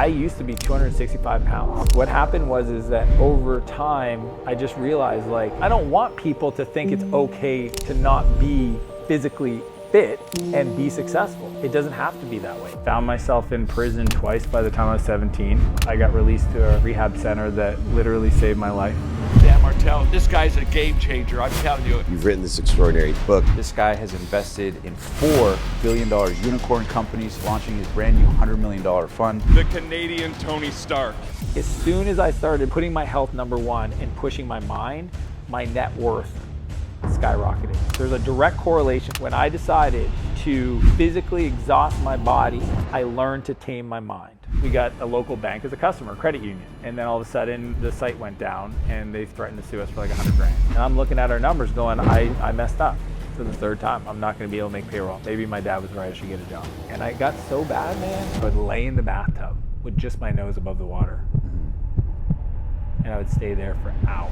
I used to be 265 pounds. What happened is that over time, I just realized like, I don't want people to think it's okay to not be physically fit and be successful. It doesn't have to be that way. Found myself in prison twice by the time I was 17. I got released to a rehab center that literally saved my life. Dan Martell, this guy's a game changer, I'm telling you. You've written this extraordinary book. This guy has invested in $4 billion unicorn companies, launching his brand new $100 million fund. The Canadian Tony Stark. As soon as I started putting my health number one and pushing my mind, my net worth skyrocketed. There's a direct correlation. When I decided to physically exhaust my body, I learned to tame my mind. We got a local bank as a customer, credit union, and then all of a sudden the site went down and they threatened to sue us for like 100 grand. And I'm looking at our numbers going, I messed up for the third time. I'm not gonna be able to make payroll. Maybe my dad was right, I should get a job. And I got so bad, man, I would lay in the bathtub with just my nose above the water. And I would stay there for hours.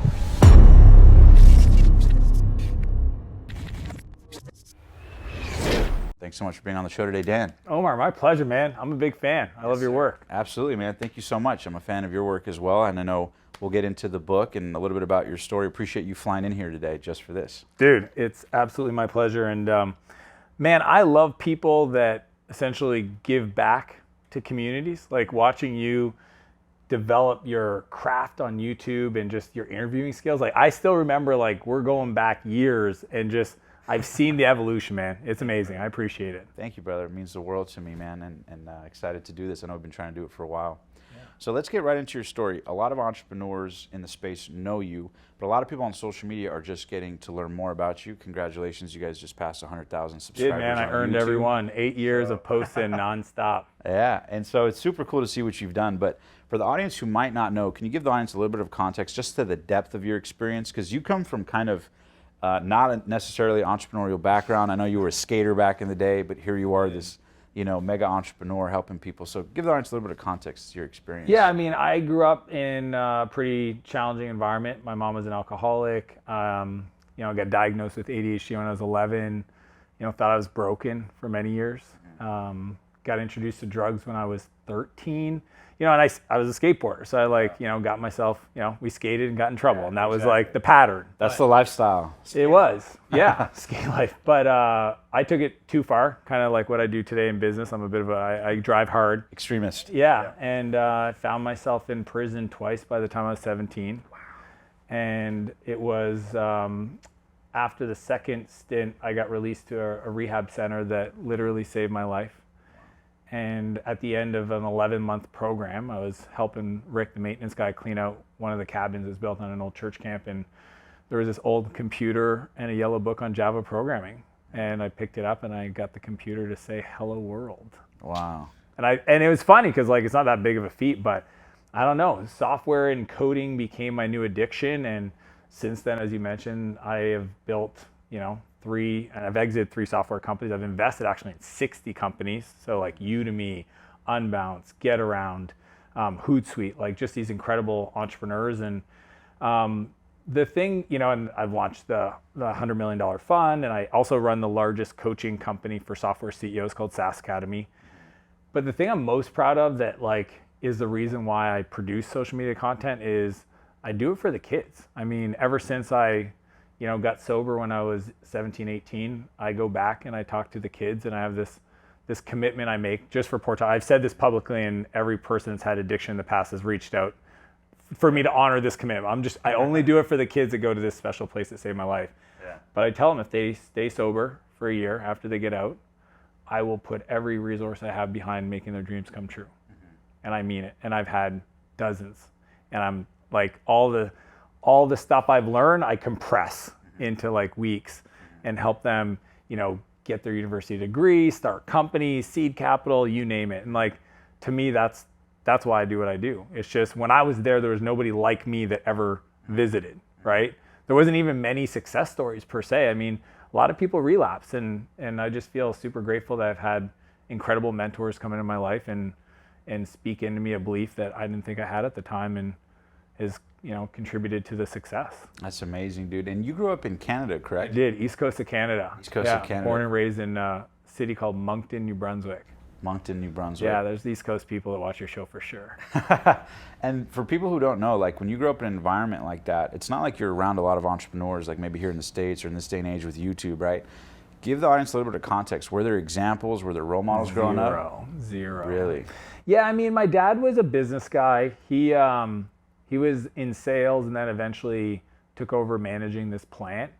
Thanks so much for being on the show today, Dan. Omar, my pleasure, man. I'm a big fan. I love your work. Absolutely, man. Thank you so much. I'm a fan of your work as well, and I know we'll get into the book and a little bit about your story. Appreciate you flying in here today just for this. Dude, it's absolutely my pleasure. And man, I love people that essentially give back to communities, like watching you develop your craft on YouTube and just your interviewing skills. Like I still remember, like we're going back years and just I've seen the evolution, man. It's amazing. I appreciate it. Thank you, brother. It means the world to me, man, and excited to do this. I know I've been trying to do it for a while. Yeah. So let's get right into your story. A lot of entrepreneurs in the space know you, but a lot of people on social media are just getting to learn more about you. Congratulations, you guys just passed 100,000 subscribers. Did, man. I earned YouTube. every one. 8 years of posting nonstop. Yeah, and so it's super cool to see what you've done, but for the audience who might not know, can you give the audience a little bit of context just to the depth of your experience? Because you come from kind of not necessarily entrepreneurial background. I know you were a skater back in the day, but here you are, this mega entrepreneur helping people. So give the audience a little bit of context to your experience. Yeah, I mean, I grew up in a pretty challenging environment. My mom was an alcoholic. I got diagnosed with ADHD when I was 11. Thought I was broken for many years. Got introduced to drugs when I was 13. And I was a skateboarder, so I got myself, we skated and got in trouble, and that was like the pattern. That's the lifestyle. It was, yeah, skate life. But I took it too far, kind of like what I do today in business. I'm a bit of I drive hard. Extremist. Yeah, and I found myself in prison twice by the time I was 17. Wow. And it was after the second stint, I got released to a rehab center that literally saved my life. And at the end of an 11-month program, I was helping Rick, the maintenance guy, clean out one of the cabins that's built on an old church camp. And there was this old computer and a yellow book on Java programming. And I picked it up and I got the computer to say, "Hello world." Wow. And it was funny because like it's not that big of a feat, but I don't know. Software and coding became my new addiction. And since then, as you mentioned, I have built, and I've exited 3 software companies. I've invested actually in 60 companies. So like Udemy, Unbounce, Get Around, Hootsuite, like just these incredible entrepreneurs. And the thing, and I've launched the $100 million fund, and I also run the largest coaching company for software CEOs called SaaS Academy. But the thing I'm most proud of that like is the reason why I produce social media content is I do it for the kids. I mean, ever since I got sober when I was 17, 18, I go back and I talk to the kids, and I have this commitment I make just for Portal. I've said this publicly, and every person that's had addiction in the past has reached out for me to honor this commitment. I only do it for the kids that go to this special place that saved my life. Yeah. But I tell them if they stay sober for a year after they get out, I will put every resource I have behind making their dreams come true. Mm-hmm. And I mean it. And I've had dozens. And I'm like, all the stuff I've learned, I compress into like weeks and help them, get their university degree, start companies, seed capital, you name it. And like, to me, that's why I do what I do. It's just when I was there was nobody like me that ever visited, right? There wasn't even many success stories per se. I mean, a lot of people relapse, and I just feel super grateful that I've had incredible mentors come into my life and speak into me a belief that I didn't think I had at the time, and is contributed to the success. That's amazing, dude. And you grew up in Canada, correct? I did, East Coast of Canada. East Coast of Canada. Born and raised in a city called Moncton, New Brunswick. Moncton, New Brunswick. Yeah, there's East Coast people that watch your show for sure. And for people who don't know, like when you grow up in an environment like that, it's not like you're around a lot of entrepreneurs, like maybe here in the States or in this day and age with YouTube, right? Give the audience a little bit of context. Were there examples? Were there role models growing up? Zero. Really? Yeah, I mean, my dad was a business guy. He was in sales and then eventually took over managing this plant.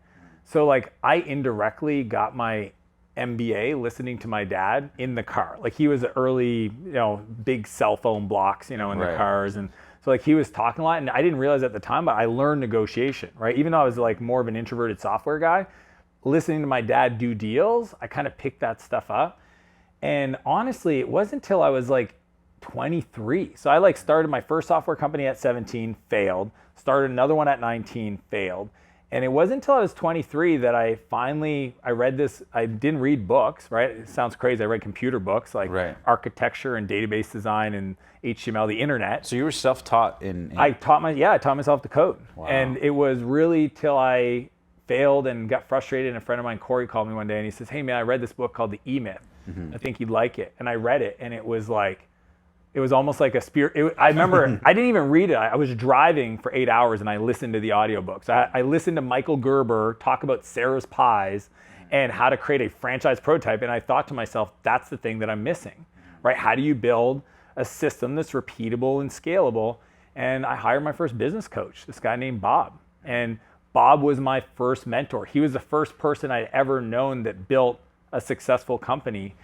So like I indirectly got my MBA listening to my dad in the car. Like he was early, big cell phone blocks, in the cars. And so like he was talking a lot and I didn't realize at the time, but I learned negotiation, right? Even though I was like more of an introverted software guy, listening to my dad do deals, I kind of picked that stuff up. And honestly, it wasn't until I was like 23. So I like started my first software company at 17, failed. Started another one at 19, failed. And it wasn't until I was 23 that I read this. I didn't read books, right? It sounds crazy. I read computer books like architecture and database design and HTML, the internet. So you were self-taught I taught myself to code. Wow. And it was really till I failed and got frustrated. And a friend of mine, Corey, called me one day and he says, "Hey man, I read this book called The E-Myth. I think you'd like it." And I read it and it was almost like a spirit. I remember I didn't even read it. I was driving for 8 hours and I listened to the audiobooks. I listened to Michael Gerber talk about Sarah's Pies and how to create a franchise prototype. And I thought to myself, that's the thing that I'm missing, right? How do you build a system that's repeatable and scalable? And I hired my first business coach, this guy named Bob. And Bob was my first mentor. He was the first person I'd ever known that built a successful company.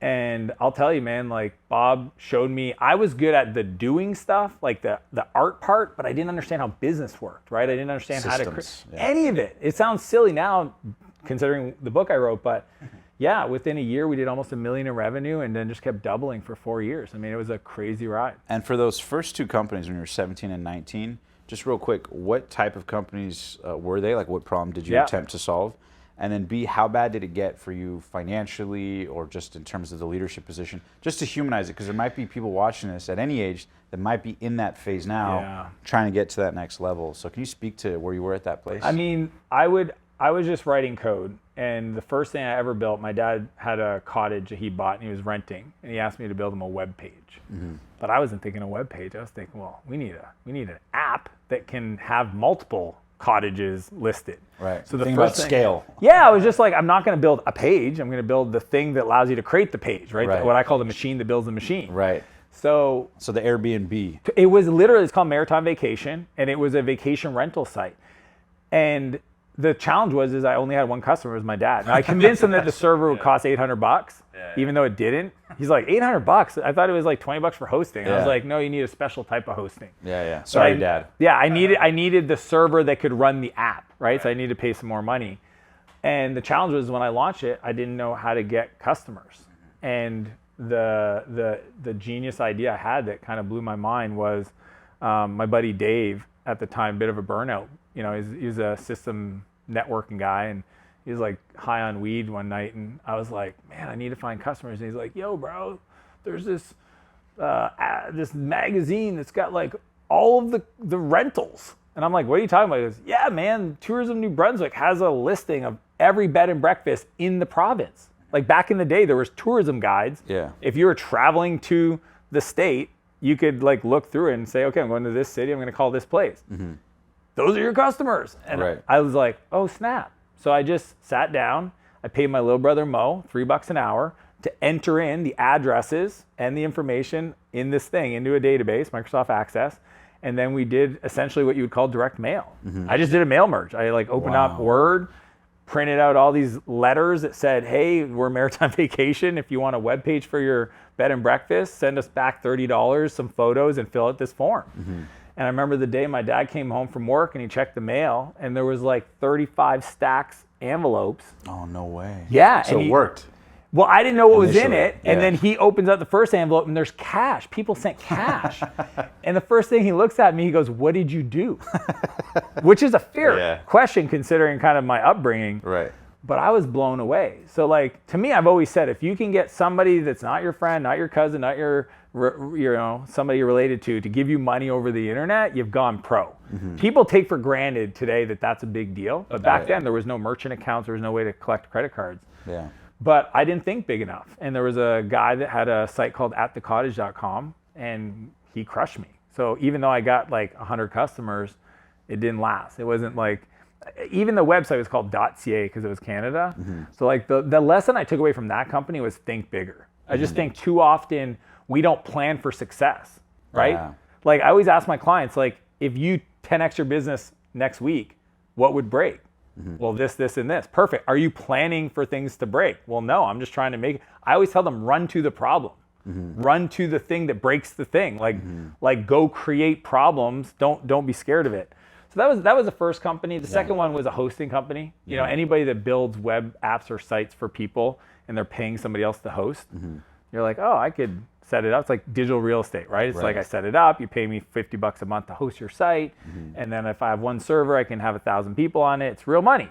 And I'll tell you, man, like Bob showed me, I was good at the doing stuff, like the art part, but I didn't understand how business worked, right? I didn't understand how to create any of it. It sounds silly now, considering the book I wrote, but yeah, within a year we did almost $1 million in revenue and then just kept doubling for 4 years. I mean, it was a crazy ride. And for those first two companies when you were 17 and 19, just real quick, what type of companies were they? Like what problem did you attempt to solve? And then B, how bad did it get for you financially or just in terms of the leadership position? Just to humanize it, because there might be people watching this at any age that might be in that phase now, trying to get to that next level. So can you speak to where you were at that place? I mean, I was just writing code. And the first thing I ever built, my dad had a cottage that he bought and he was renting. And he asked me to build him a web page. But I wasn't thinking a web page. I was thinking, well, we need an app that can have multiple cottages listed. Right. So the Think first about scale. Yeah, I was just like, I'm not going to build a page. I'm going to build the thing that allows you to create the page, right? What I call the machine that builds the machine. Right. So the Airbnb. It was literally, it's called Maritime Vacation, and it was a vacation rental site. And the challenge was I only had one customer, it was my dad. And I convinced him that the server would cost $800, even though it didn't. He's like, $800? I thought it was like $20 for hosting. I was like, no, you need a special type of hosting. Sorry, Dad. Yeah, I needed the server that could run the app, right? So I needed to pay some more money. And the challenge was when I launched it, I didn't know how to get customers. And the genius idea I had that kind of blew my mind was my buddy Dave, at the time, bit of a burnout. He's a system networking guy, and he was like high on weed one night, and I was like, man, I need to find customers. And he's like, yo, bro, there's this magazine that's got like all of the rentals. And I'm like, what are you talking about? He goes, yeah, man, Tourism New Brunswick has a listing of every bed and breakfast in the province. Like back in the day, there was tourism guides. If you were traveling to the state, you could like look through it and say, okay, I'm going to this city, I'm going to call this place. Those are your customers. And I was like, oh, snap. So I just sat down. I paid my little brother Mo $3 an hour to enter in the addresses and the information in this thing into a database, Microsoft Access. And then we did essentially what you would call direct mail. I just did a mail merge. I like opened up Word, printed out all these letters that said, hey, we're Maritime Vacation. If you want a web page for your bed and breakfast, send us back $30, some photos, and fill out this form. And I remember the day my dad came home from work and he checked the mail and there was like 35 stacks envelopes. Oh, no way. Yeah. So it worked. Well, I didn't know what was in it. And then he opens up the first envelope and there's cash. People sent cash. And the first thing he looks at me, he goes, what did you do? Which is a fair question considering kind of my upbringing. But I was blown away. So like, to me, I've always said, if you can get somebody that's not your friend, not your cousin, not your, somebody you're related to give you money over the internet, you've gone pro. People take for granted today that that's a big deal. But back then there was no merchant accounts. There was no way to collect credit cards. But I didn't think big enough. And there was a guy that had a site called atthecottage.com, and he crushed me. So even though I got like 100 customers, it didn't last. It wasn't like, even the website was called .ca because it was Canada. So like the lesson I took away from that company was think bigger. I just think too often we don't plan for success, right? Yeah. Like I always ask my clients, like, if you 10x your business next week, what would break? Well, this, and this. Perfect. Are you planning for things to break? Well, no, I'm just trying to make it. I always tell them, run to the problem. Run to the thing that breaks the thing. Like go create problems. Don't be scared of it. So that was the first company. The second one was a hosting company. You know, anybody that builds web apps or sites for people and they're paying somebody else to host, you're like, oh, I could set it up. It's like digital real estate, right? It's like I set it up, you pay me $50 a month to host your site, and then if I have one server, I can have 1,000 people on it. It's real money.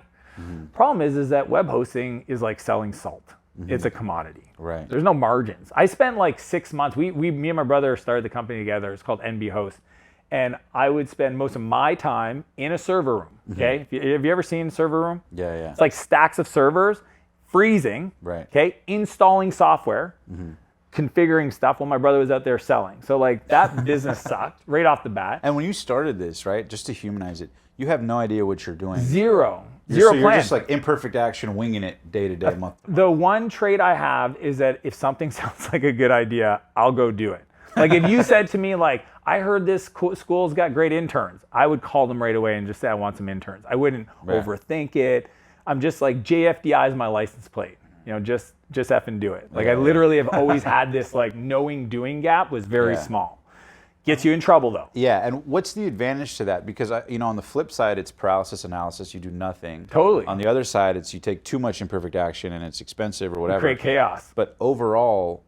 Problem is that web hosting is like selling salt. It's a commodity. Right. There's no margins. I spent like 6 months. Me and my brother started the company together. It's called NB Host. And I would spend most of my time in a server room. Okay. Have you ever seen a server room? Yeah. It's like stacks of servers, freezing. Right. Okay. Installing software, configuring stuff while my brother was out there selling. So like that business sucked right off the bat. And when you started this, right, just to humanize it, you have no idea what you're doing. Zero So plan. you're just like imperfect action, winging it day to day, month. The one trait I have is that if something sounds like a good idea, I'll go do it. Like if you said to me, like, I heard this school's got great interns, I would call them right away and just say, I want some interns. I wouldn't overthink it. I'm just like, JFDI is my license plate. You know, just effing do it. Like I literally have always had this like knowing doing gap was very small. Gets you in trouble though. Yeah, and what's the advantage to that? Because on the flip side, it's paralysis analysis. You do nothing. Totally. On the other side, it's you take too much imperfect action and it's expensive or whatever. Create chaos. But overall,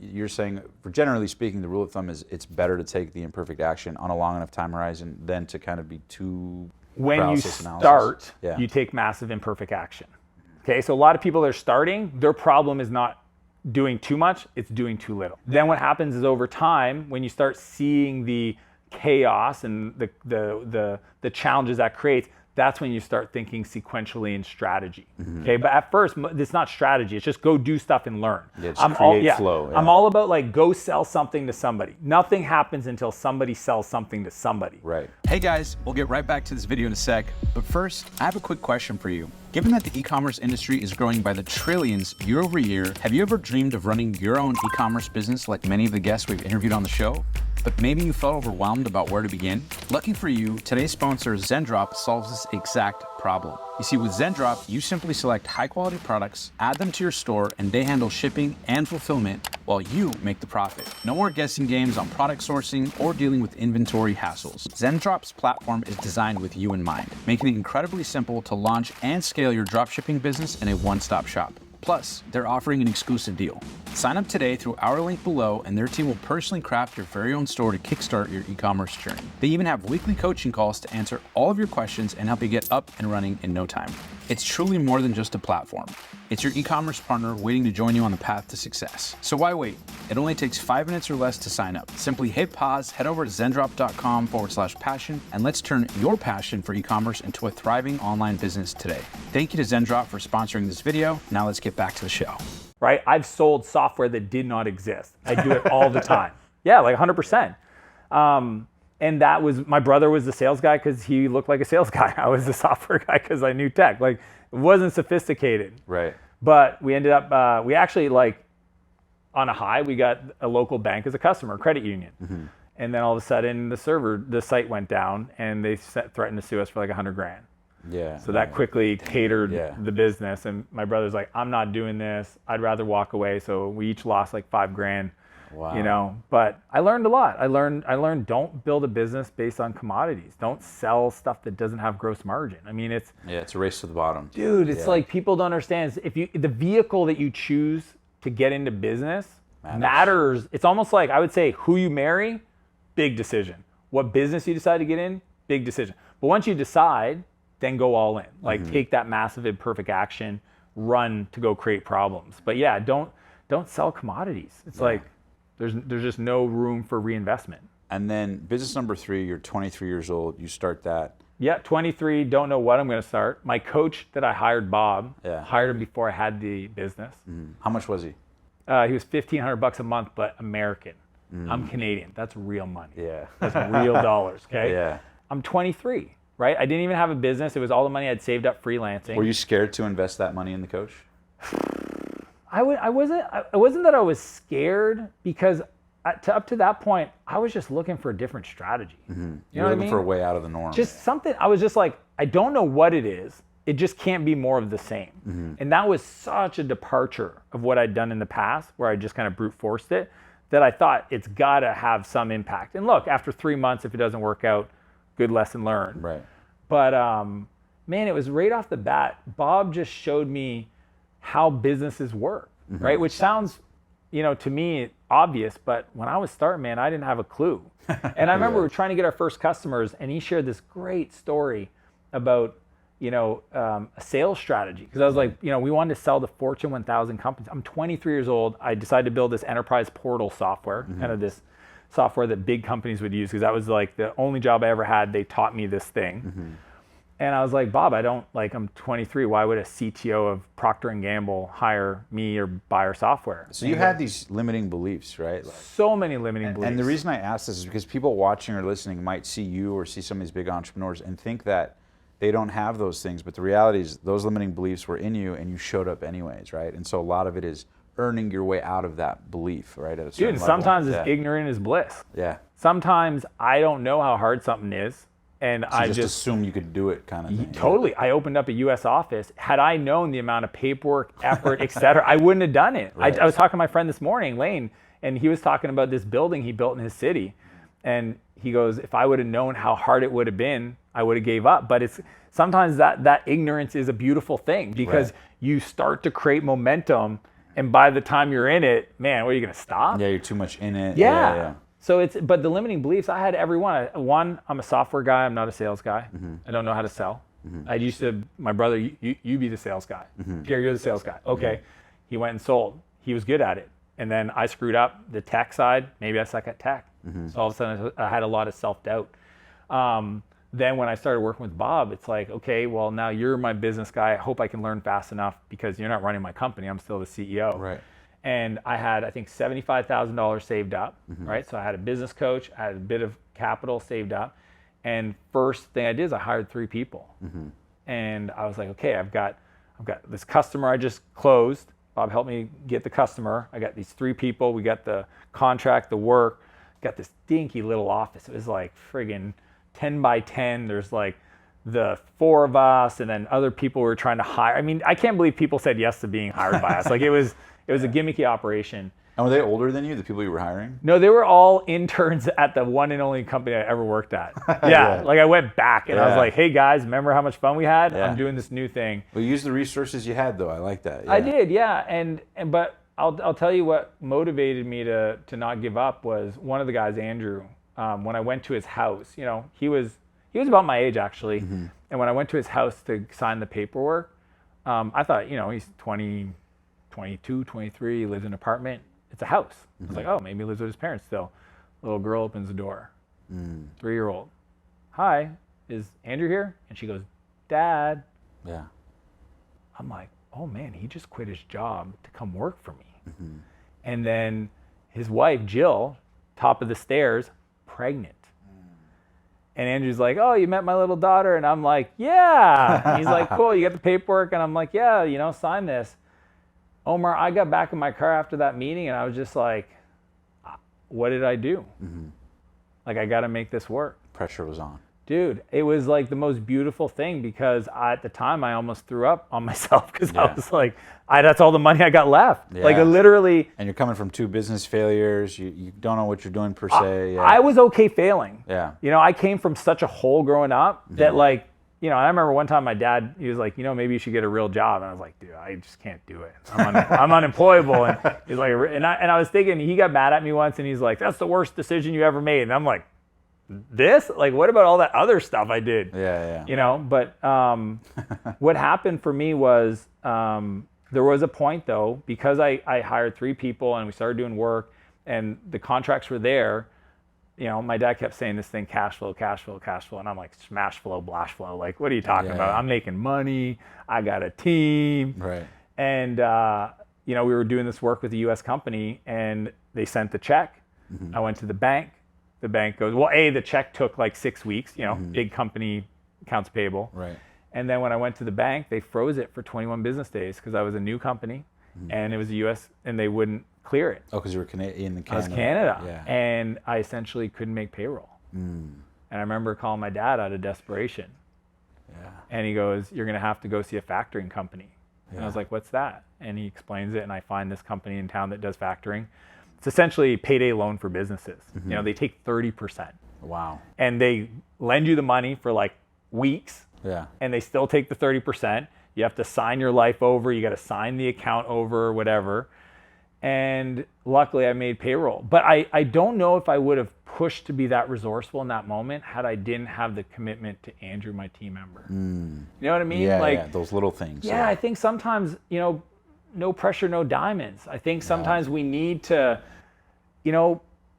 you're saying, generally speaking, the rule of thumb is it's better to take the imperfect action on a long enough time horizon than to kind of be too when you paralysis start, analysis. you take massive imperfect action. Okay, so a lot of people that are starting, their problem is not doing too much, it's doing too little. Then what happens is over time, when you start seeing the chaos and the challenges that creates, that's when you start thinking sequentially in strategy. Okay, but at first, it's not strategy. It's just go do stuff and learn. Yeah, just create flow. Yeah. I'm all about like go sell something to somebody. Nothing happens until somebody sells something to somebody. Right. Hey guys, we'll get right back to this video in a sec, but first, I have a quick question for you. Given that the e-commerce industry is growing by the trillions year over year, have you ever dreamed of running your own e-commerce business like many of the guests we've interviewed on the show? But maybe you felt overwhelmed about where to begin? Lucky for you, today's sponsor, Zendrop, solves this exact problem. You see, with Zendrop, you simply select high-quality products, add them to your store, and they handle shipping and fulfillment while you make the profit. No more guessing games on product sourcing or dealing with inventory hassles. Zendrop's platform is designed with you in mind, making it incredibly simple to launch and scale your dropshipping business in a one-stop shop. Plus, they're offering an exclusive deal. Sign up today through our link below and their team will personally craft your very own store to kickstart your e-commerce journey. They even have weekly coaching calls to answer all of your questions and help you get up and running in no time. It's truly more than just a platform. It's your e-commerce partner waiting to join you on the path to success. So why wait? It only takes 5 minutes or less to sign up. Simply hit pause, head over to zendrop.com/passion, and let's turn your passion for e-commerce into a thriving online business today. Thank you to Zendrop for sponsoring this video. Now let's get back to the show. Right? I've sold software that did not exist. I do it all the time. Yeah, like 100%. And that was, my brother was the sales guy because he looked like a sales guy. I was the software guy because I knew tech. Like, it wasn't sophisticated. Right. But we ended up, we actually, like, on a high, we got a local bank as a customer, credit union. And then all of a sudden, the site went down and they threatened to sue us for like $100,000. Yeah. So that quickly catered the business. And my brother's like, I'm not doing this. I'd rather walk away. So we each lost like $5,000. Wow. You know, but I learned a lot. I learned don't build a business based on commodities. Don't sell stuff that doesn't have gross margin. I mean, it's a race to the bottom. Dude, it's like people don't understand. If the vehicle that you choose to get into business matters. It's almost like, I would say, who you marry, big decision. What business you decide to get in, big decision. But once you decide, then go all in. Like take that massive imperfect action, run to go create problems. But yeah, don't sell commodities. It's like there's just no room for reinvestment. And then business number 3, you're 23 years old. You start that. Yeah, 23, don't know what I'm going to start. My coach that I hired, Bob, hired him before I had the business. How much was he? He was $1,500 a month, but American. I'm Canadian. That's real money. Yeah. That's real dollars, okay? Yeah. I'm 23, right? I didn't even have a business. It was all the money I'd saved up freelancing. Were you scared to invest that money in the coach? I wasn't that I was scared, because up to that point, I was just looking for a different strategy. You know what I looking mean? for a way out of the norm. Just something, I was just like, I don't know what it is. It just can't be more of the same. And that was such a departure of what I'd done in the past, where I just kind of brute forced it, that I thought it's got to have some impact. And look, after 3 months, if it doesn't work out, good lesson learned. Right. But man, it was right off the bat, Bob just showed me how businesses work, right? Which sounds, to me obvious, but when I was starting, man, I didn't have a clue. And I remember we were trying to get our first customers, and he shared this great story about, a sales strategy. Because I was like, we wanted to sell to Fortune 1000 companies. I'm 23 years old. I decided to build this enterprise portal software, kind of this software that big companies would use, because that was like the only job I ever had. They taught me this thing. And I was like, Bob, I'm 23. Why would a CTO of Procter & Gamble hire me or buy our software? So you had these limiting beliefs, right? So many limiting beliefs. And the reason I ask this is because people watching or listening might see you or see some of these big entrepreneurs and think that they don't have those things. But the reality is those limiting beliefs were in you, and you showed up anyways, right? And so a lot of it is earning your way out of that belief, right? At a certain level. Sometimes it's ignorant is bliss. Yeah. Sometimes I don't know how hard something is. And so I just assume you could do it, kind of thing. Totally. I opened up a U.S. office. Had I known the amount of paperwork, effort, et cetera, I wouldn't have done it. Right. I was talking to my friend this morning, Lane, and he was talking about this building he built in his city. And he goes, if I would have known how hard it would have been, I would have gave up. But it's sometimes that ignorance is a beautiful thing, because you start to create momentum, and by the time you're in it, man, what, are you going to stop? Yeah, you're too much in it. Yeah. So but the limiting beliefs, I had every one. One, I'm a software guy. I'm not a sales guy. I don't know how to sell. I used to, my brother, you be the sales guy. Gary, you're the sales guy. Okay. He went and sold. He was good at it. And then I screwed up the tech side. Maybe I suck at tech. So all of a sudden I had a lot of self-doubt. Then when I started working with Bob, it's like, okay, well, now you're my business guy. I hope I can learn fast enough, because you're not running my company. I'm still the CEO. Right. And I had, I think, $75,000 saved up, right? So I had a business coach, I had a bit of capital saved up. And first thing I did is I hired 3 people. And I was like, okay, I've got this customer I just closed. Bob helped me get the customer. I got these 3 people. We got the contract, the work. Got this dinky little office. It was like friggin' 10 by 10. There's like the 4 of us, and then other people were trying to hire. I mean, I can't believe people said yes to being hired by us. Like it was a gimmicky operation. And were they older than you, the people you were hiring? No, they were all interns at the one and only company I ever worked at. Yeah. Like I went back and I was like, hey guys, remember how much fun we had? I'm doing this new thing. Well, you used the resources you had, though. I like that. I did, yeah. But I'll tell you what motivated me to not give up was one of the guys, Andrew. When I went to his house, he was about my age actually. And when I went to his house to sign the paperwork, I thought, he's 20, 22, 23, he lives in an apartment. It's a house. I was like, oh, maybe he lives with his parents still. Little girl opens the door. 3-year-old. Hi, is Andrew here? And she goes, Dad. Yeah. I'm like, oh man, he just quit his job to come work for me. And then his wife, Jill, top of the stairs, pregnant. And Andrew's like, oh, you met my little daughter? And I'm like, yeah. And he's like, cool, you got the paperwork? And I'm like, yeah, sign this. Omar, I got back in my car after that meeting, and I was just like, what did I do? Like, I got to make this work. Pressure was on. Dude, it was like the most beautiful thing, because at the time I almost threw up on myself, because I was like, that's all the money I got left. Like literally. And you're coming from 2 business failures. You don't know what you're doing per se. I was okay failing. Yeah. I came from such a hole growing up that like, and I remember one time my dad, he was like, maybe you should get a real job. And I was like, dude, I just can't do it. I'm unemployable. And he's like, and I was thinking, he got mad at me once, and he's like, that's the worst decision you ever made. And I'm like, this? Like, what about all that other stuff I did? Yeah. But what happened for me was there was a point, though, because I hired 3 people and we started doing work and the contracts were there, my dad kept saying this thing, cash flow, cash flow, cash flow. And I'm like, smash flow, blash flow. Like, what are you talking about? I'm making money. I got a team. Right. And, we were doing this work with a U.S. company, and they sent the check. I went to the bank. The bank goes, well, the check took like 6 weeks, big company, accounts payable. Right. And then when I went to the bank, they froze it for 21 business days because I was a new company and it was a U.S. and they wouldn't clear it. Oh, because you were in Canada. I was Canada. Yeah. And I essentially couldn't make payroll. And I remember calling my dad out of desperation. Yeah. And he goes, you're going to have to go see a factoring company. And I was like, what's that? And he explains it, and I find this company in town that does factoring. It's essentially a payday loan for businesses. They take 30%. Wow. And they lend you the money for like weeks. Yeah. And they still take the 30%. You have to sign your life over. You got to sign the account over, whatever. And luckily I made payroll. But I don't know if I would have pushed to be that resourceful in that moment had I didn't have the commitment to Andrew, my team member. You know what I mean? Yeah, those little things. Yeah, I think sometimes, no pressure, no diamonds. I think sometimes we need to,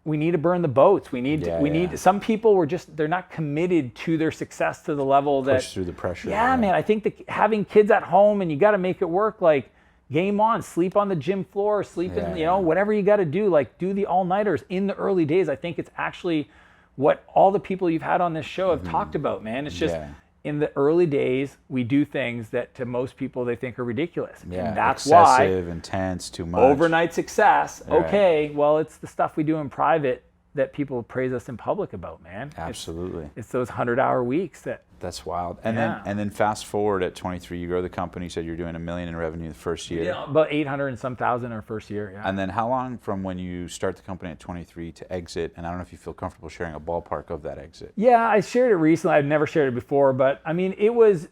we need to burn the boats. We need some people they're not committed to their success to the level that push through the pressure. Yeah, man. I think having kids at home and you got to make it work. Like, game on, sleep on the gym floor, sleep in, whatever you got to do. Like, do the all-nighters in the early days. I think it's actually what all the people you've had on this show have talked about, man. It's just in the early days, we do things that to most people they think are ridiculous. Yeah, and that's excessive, intense, too much. Overnight success. Okay, well, it's the stuff we do in private that people praise us in public about, man. Absolutely. It's those 100-hour weeks that's wild. And then fast forward at 23, you grow the company. You said you're doing $1 million in revenue the first year. Yeah, about 800 and some thousand our first year. Yeah. And then how long from when you start the company at 23 to exit? And I don't know if you feel comfortable sharing a ballpark of that exit. Yeah, I shared it recently. I've never shared it before, but I mean, it was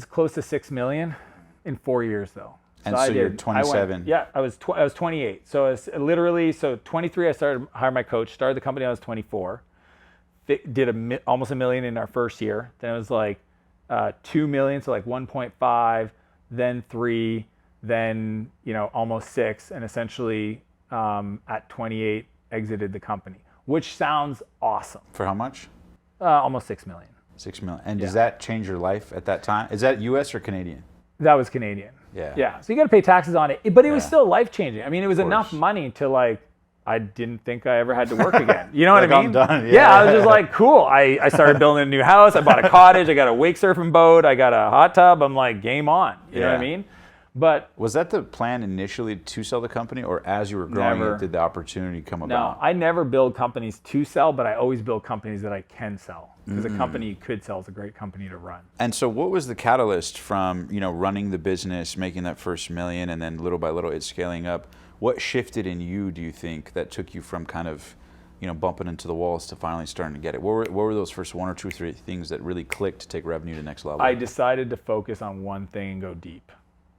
close to $6 million in 4 years though. And so you're 27. I was 28. So it's literally 23. I started hiring my coach. Started the company when I was 24. Did almost $1 million in our first year. Then it was like 2 million, so like 1.5, then 3, then almost 6, and essentially at 28 exited the company, which sounds awesome. For how much? Almost 6 million. 6 million. And does that change your life at that time? Is that U.S. or Canadian? That was Canadian. Yeah. Yeah. So you got to pay taxes on it, but it was still life changing. I mean, it was enough money to like. I didn't think I ever had to work again. You know what I mean? I'm done. Yeah, I was just like, cool. I started building a new house. I bought a cottage. I got a wake surfing boat. I got a hot tub. I'm like, game on. You know what I mean? But was that the plan initially to sell the company, or as you were growing, did the opportunity come about? No, I never build companies to sell, but I always build companies that I can sell. Because a company you could sell is a great company to run. And so what was the catalyst from, running the business, making that first $1 million, and then little by little it's scaling up? What shifted in you, do you think, that took you from kind of, bumping into the walls to finally starting to get it? What were those first 1 or 2 or 3 things that really clicked to take revenue to the next level? I decided to focus on one thing and go deep.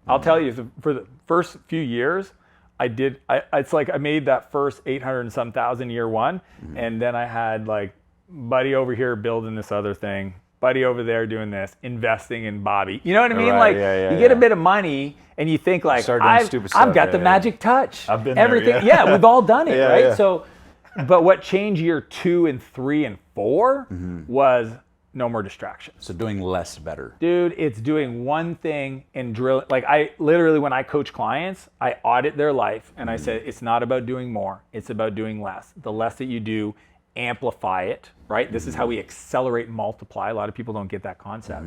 I'll tell you, for the first few years, it's like I made that first 800 and some thousand year one, and then I had like buddy over here building this other thing, buddy over there doing this, investing in Bobby. You know what I mean? Right, you get a bit of money and you think like, I've got the magic touch. I've been everything. there, we've all done it, right? Yeah. So, but what changed year 2 and 3 and 4 was no more distractions. So doing less better. Dude, it's doing one thing and drill. Like I literally, when I coach clients, I audit their life and I say, it's not about doing more. It's about doing less. The less that you do, amplify it, right? This is how we accelerate and multiply. A lot of people don't get that concept.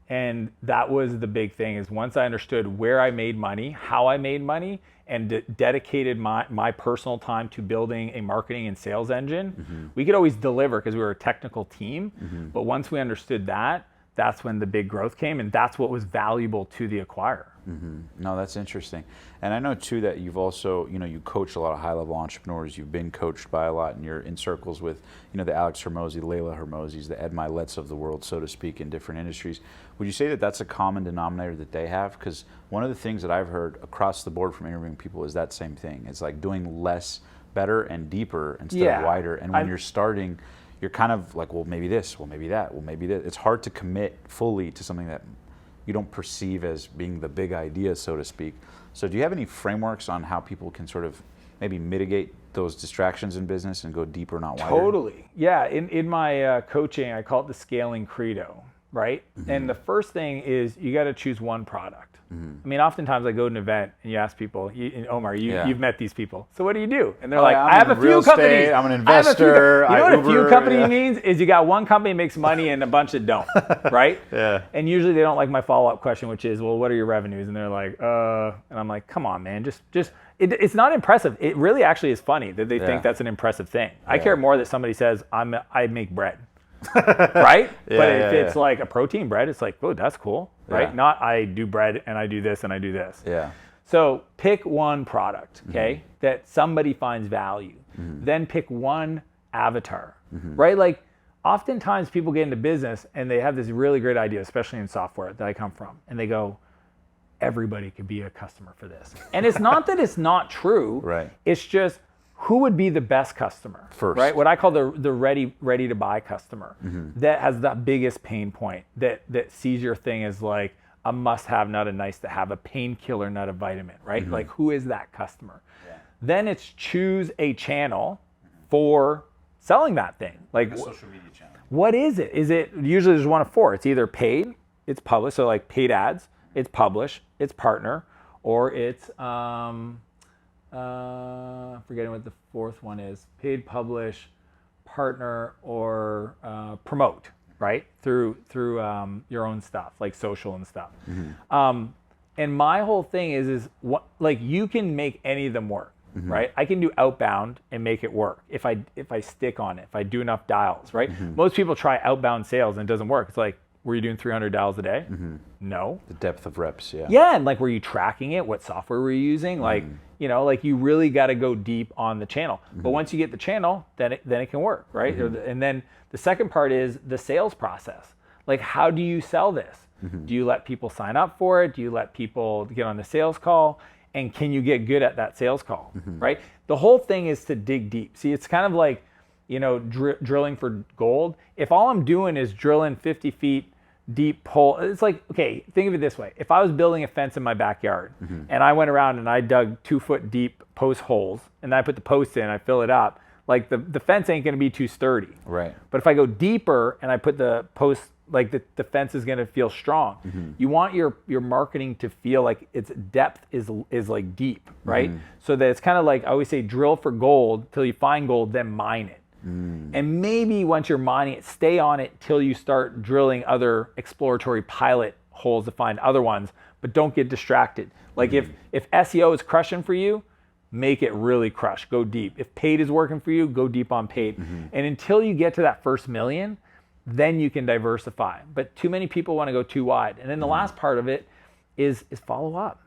And that was the big thing, is once I understood where I made money, how I made money, and dedicated my personal time to building a marketing and sales engine, we could always deliver because we were a technical team. But once we understood that, that's when the big growth came, and that's what was valuable to the acquirer. No, that's interesting. And I know too that you've also, you coach a lot of high-level entrepreneurs. You've been coached by a lot, and you're in circles with, the Alex Hormozi, Layla Hormozis, the Ed Miletts of the world, so to speak, in different industries. Would you say that that's a common denominator that they have? Because one of the things that I've heard across the board from interviewing people is that same thing. It's like doing less better and deeper instead of wider. And when you're starting, you're kind of like, well, maybe this, well, maybe that, well, maybe this. It's hard to commit fully to something that you don't perceive as being the big idea, so to speak. So do you have any frameworks on how people can sort of maybe mitigate those distractions in business and go deeper, not wider? Totally. Yeah. In my coaching, I call it the scaling credo, right? And the first thing is you got to choose one product. I mean, oftentimes I go to an event and you ask people, and Omar, you've met these people. So what do you do? And they're like, I'm I have a in real few companies. estate, I'm an investor. You know what a few Uber, company means is you got one company that makes money and a bunch that don't, right? Yeah. And usually they don't like my follow-up question, which is, well, what are your revenues? And they're like, and I'm like, come on, man, it's not impressive. It really actually is funny that they think that's an impressive thing. I care more that somebody says, I make bread. Right? But if it's like a protein bread, it's like, oh, that's cool, right? Yeah. Not I do bread and I do this and I do this. Yeah. So pick one product, okay, that somebody finds value. Then pick one avatar, right? Like oftentimes people get into business and they have this really great idea, especially in software that I come from, and they go, everybody could be a customer for this. And it's not that it's not true. Right. It's just, who would be the best customer first, right? What I call the ready to buy customer that has the biggest pain point, that sees your thing as like a must have, not a nice to have, a painkiller, not a vitamin, right? Like, who is that customer? Then it's choose a channel for selling that thing. Like, social media channel. what is it? Is it usually there's one of four? It's either paid, it's published, so like paid ads, it's publish, it's partner, or it's forgetting what the fourth one is, paid, publish, partner, or promote, right? Through your own stuff, like social and stuff. And my whole thing is what, like, you can make any of them work, right? I can do outbound and make it work if I stick on it, if I do enough dials, right? Most people try outbound sales and it doesn't work. It's like, were you doing 300 dials a day? No. The depth of reps, yeah. Yeah, and like, were you tracking it? What software were you using? Like, you know, like, you really got to go deep on the channel. But once you get the channel, then it can work, right? And then the second part is the sales process. Like, how do you sell this? Do you let people sign up for it? Do you let people get on the sales call? And can you get good at that sales call, right? The whole thing is to dig deep. See, it's kind of like, you know, drilling for gold. If all I'm doing is drilling 50 feet deep hole, it's like, okay, think of it this way. If I was building a fence in my backyard and I went around and I dug 2 foot deep post holes and I put the posts in, I fill it up, like the fence ain't going to be too sturdy. Right. But if I go deeper and I put the posts, like the fence is going to feel strong. You want your marketing to feel like its depth is like deep, right? So that it's kind of like, I always say, drill for gold till you find gold, then mine it. And maybe once you're mining it, stay on it till you start drilling other exploratory pilot holes to find other ones, but don't get distracted. Like, if SEO is crushing for you, make it really crush, go deep. If paid is working for you, go deep on paid. And until you get to that first million, then you can diversify. But too many people want to go too wide. And then the last part of it is follow up.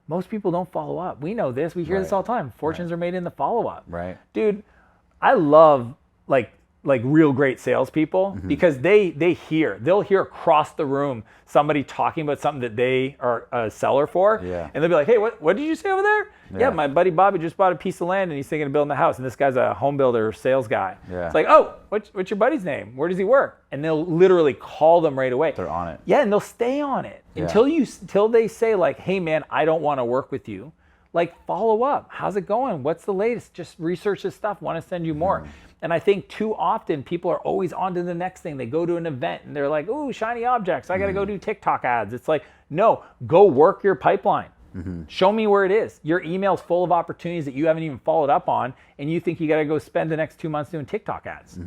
Most people don't follow up. We know this, we hear this all the time. Fortunes are made in the follow up. Right. Dude, I love like real great salespeople because they'll hear across the room somebody talking about something that they are a seller for, and they'll be like, hey, what did you say over there? Yeah, my buddy Bobby just bought a piece of land and he's thinking of building a house, and this guy's a home builder sales guy. It's like, oh, what's your buddy's name? Where does he work? And they'll literally call them right away. They're on it. Yeah, and they'll stay on it until they say, like, hey man, I don't want to work with you. Like, follow up. How's it going? What's the latest? Just research this stuff. Want to send you more. And I think too often people are always on to the next thing. They go to an event and they're like, ooh, shiny objects. I got to go do TikTok ads. It's like, no, go work your pipeline. Show me where it is. Your email's full of opportunities that you haven't even followed up on, and you think you got to go spend the next 2 months doing TikTok ads.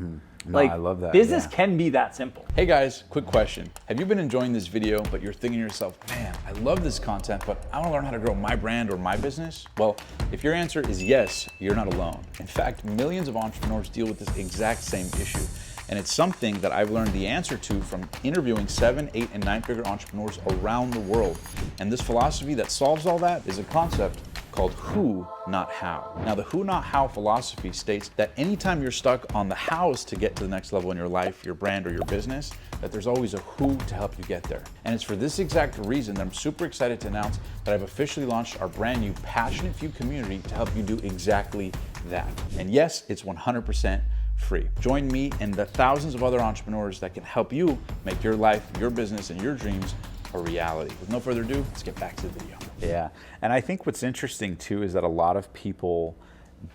No, I love that. Business can be that simple. Hey guys, quick question. Have you been enjoying this video, but you're thinking to yourself, man, I love this content, but I want to learn how to grow my brand or my business? Well, if your answer is yes, you're not alone. In fact, millions of entrepreneurs deal with this exact same issue. And it's something that I've learned the answer to from interviewing 7, 8, and 9-figure entrepreneurs around the world. And this philosophy that solves all that is a concept called who, not how. Now, the who, not how philosophy states that anytime you're stuck on the hows to get to the next level in your life, your brand, or your business, that there's always a who to help you get there. And it's for this exact reason that I'm super excited to announce that I've officially launched our brand new Passionate Few community to help you do exactly that. And yes, it's 100% free. Join me and the thousands of other entrepreneurs that can help you make your life, your business, and your dreams a reality. With no further ado, let's get back to the video. Yeah, and I think what's interesting too is that a lot of people